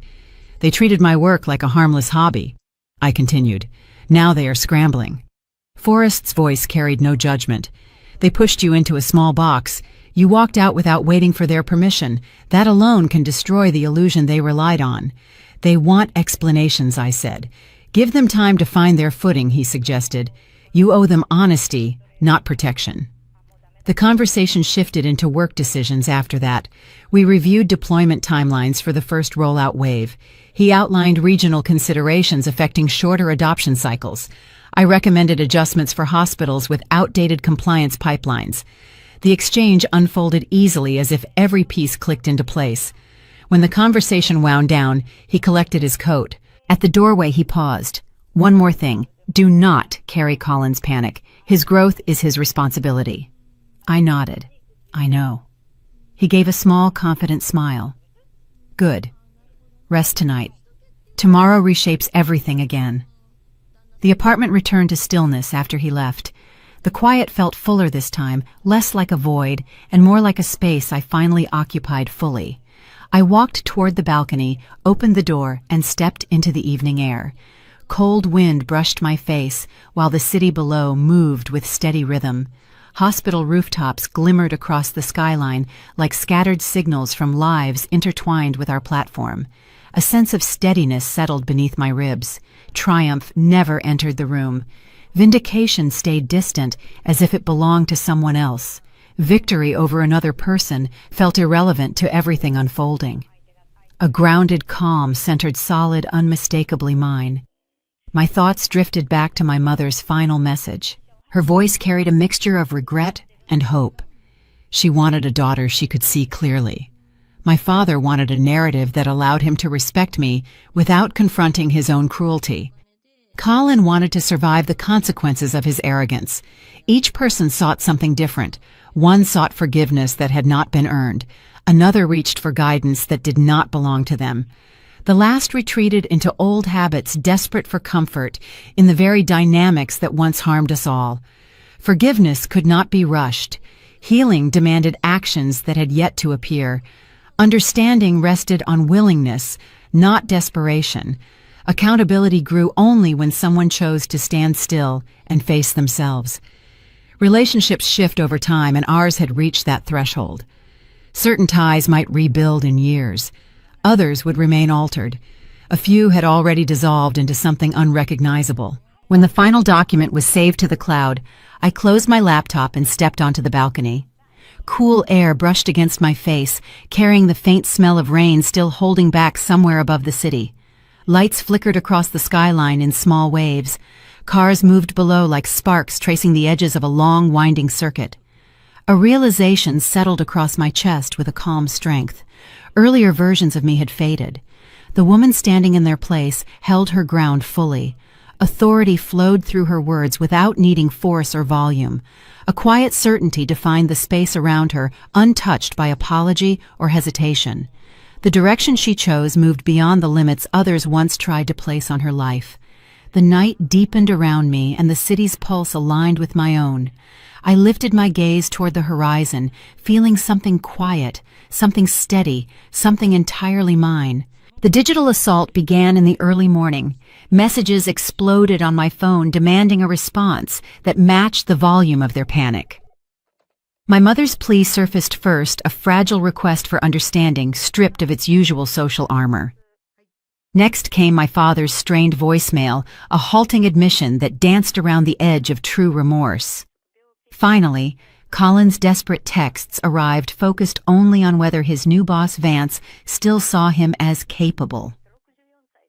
Speaker 1: "They treated my work like a harmless hobby," I continued. "Now they are scrambling." Forrest's voice carried no judgment. "They pushed you into a small box. You walked out without waiting for their permission. That alone can destroy the illusion they relied on." "They want explanations," I said. "Give them time to find their footing," he suggested. "You owe them honesty, not protection." The conversation shifted into work decisions after that. We reviewed deployment timelines for the first rollout wave. He outlined regional considerations affecting shorter adoption cycles. I recommended adjustments for hospitals with outdated compliance pipelines. The exchange unfolded easily, as if every piece clicked into place. When the conversation wound down, he collected his coat. At the doorway, he paused. "One more thing. Do not carry Colin's panic. His growth is his responsibility." I nodded. "I know." He gave a small, confident smile. "Good. Rest tonight. Tomorrow reshapes everything again." The apartment returned to stillness after he left. The quiet felt fuller this time, less like a void, and more like a space I finally occupied fully. I walked toward the balcony, opened the door, and stepped into the evening air. Cold wind brushed my face, while the city below moved with steady rhythm. Hospital rooftops glimmered across the skyline like scattered signals from lives intertwined with our platform. A sense of steadiness settled beneath my ribs. Triumph never entered the room. Vindication stayed distant, as if it belonged to someone else. Victory over another person felt irrelevant to everything unfolding. A grounded calm centered solid, unmistakably mine. My thoughts drifted back to my mother's final message. Her voice carried a mixture of regret and hope. She wanted a daughter she could see clearly. My father wanted a narrative that allowed him to respect me without confronting his own cruelty. Colin wanted to survive the consequences of his arrogance. Each person sought something different. One sought forgiveness that had not been earned. Another reached for guidance that did not belong to them.
Speaker 2: The last retreated into old habits, desperate for comfort in the very dynamics that once harmed us all. Forgiveness could not be rushed. Healing demanded actions that had yet to appear. Understanding rested on willingness, not desperation. Accountability grew only when someone chose to stand still and face themselves. Relationships shift over time, and ours had reached that threshold. Certain ties might rebuild in years. Others would remain altered. A few had already dissolved into something unrecognizable. When the final document was saved to the cloud, I closed my laptop and stepped onto the balcony. Cool air brushed against my face, carrying the faint smell of rain still holding back somewhere above the city. Lights flickered across the skyline in small waves. Cars moved below like sparks tracing the edges of a long, winding circuit. A realization settled across my chest with a calm strength. Earlier versions of me had faded. The woman standing in their place held her ground fully. Authority flowed through her words without needing force or volume. A quiet certainty defined the space around her, untouched by apology or hesitation. The direction she chose moved beyond the limits others once tried to place on her life. The night deepened around me, and the city's pulse aligned with my own. I lifted my gaze toward the horizon, feeling something quiet, something steady, something entirely mine. The digital assault began in the early morning. Messages exploded on my phone demanding a response that matched the volume of their panic. My mother's plea surfaced first, a fragile request for understanding, stripped of its usual social armor. Next came my father's strained voicemail, a halting admission that danced around the edge of true remorse. Finally, Colin's desperate texts arrived, focused only on whether his new boss Vance still saw him as capable.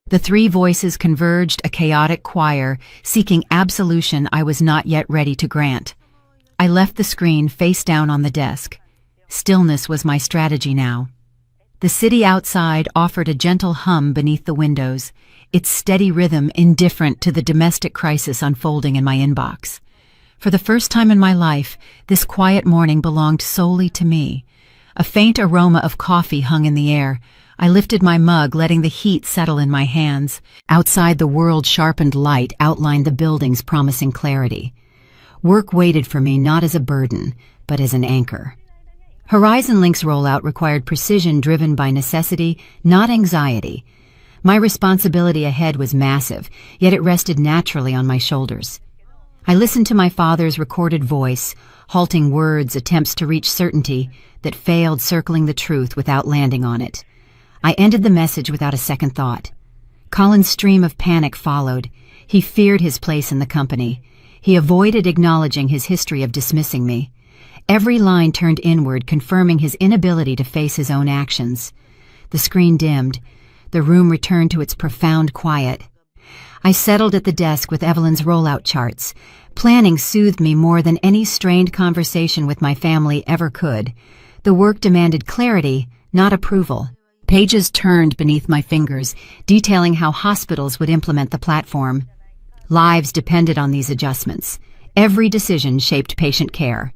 Speaker 2: The three voices converged, a chaotic choir, seeking absolution I was not yet ready to grant. I left the screen face down on the desk. Stillness was my strategy now. The city outside offered a gentle hum beneath the windows, its steady rhythm indifferent to the domestic crisis unfolding in my inbox. For the first time in my life, this quiet morning belonged solely to me. A faint aroma of coffee hung in the air. I lifted my mug, letting the heat settle in my hands. Outside, the world-sharpened light outlined the building's promising clarity. Work waited for me not as a burden, but as an anchor. Horizon Link's rollout required precision driven by necessity, not anxiety. My responsibility ahead was massive, yet it rested naturally on my shoulders. I listened to my father's recorded voice, halting words, attempts to reach certainty that failed, circling the truth without landing on it. I ended the message without a second thought. Colin's stream of panic followed. He feared his place in the company. He avoided acknowledging his history of dismissing me. Every line turned inward, confirming his inability to face his own actions. The screen dimmed. The room returned to its profound quiet. I settled at the desk with Evelyn's rollout charts. Planning soothed me more than any strained conversation with my family ever could. The work demanded clarity, not approval. Pages turned beneath my fingers, detailing how hospitals would implement the platform. Lives depended on these adjustments. Every decision shaped patient care.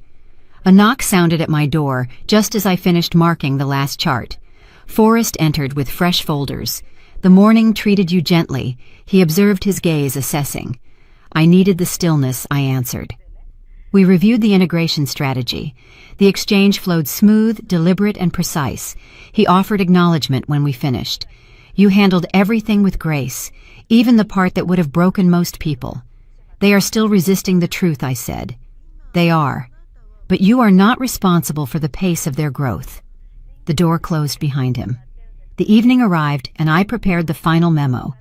Speaker 2: A knock sounded at my door just as I finished marking the last chart. Forrest entered with fresh folders. "The morning treated you gently," he observed, his gaze assessing. "I needed the stillness," I answered. We reviewed the integration strategy. The exchange flowed smooth, deliberate, and precise. He offered acknowledgement when we finished. "You handled everything with grace, even the part that would have broken most people." "They are still resisting the truth," I said. "They are. But you are not responsible for the pace of their growth." The door closed behind him. The evening arrived, and I prepared the final memo.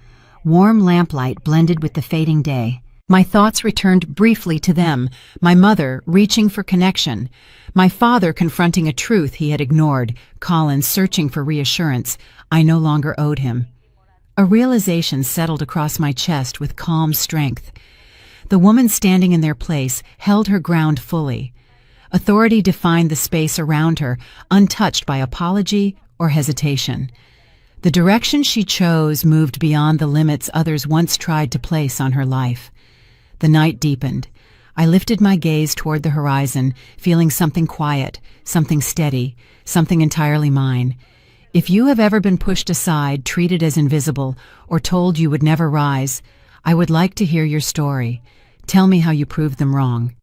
Speaker 2: Warm lamplight blended with the fading day. My thoughts returned briefly to them, my mother reaching for connection, my father confronting a truth he had ignored, Colin searching for reassurance I no longer owed him. A realization settled across my chest with calm strength. The woman standing in their place held her ground fully. Authority defined the space around her, untouched by apology or hesitation. The direction she chose moved beyond the limits others once tried to place on her life. The night deepened. I lifted my gaze toward the horizon, feeling something quiet, something steady, something entirely mine. If you have ever been pushed aside, treated as invisible, or told you would never rise, I would like to hear your story. Tell me how you proved them wrong.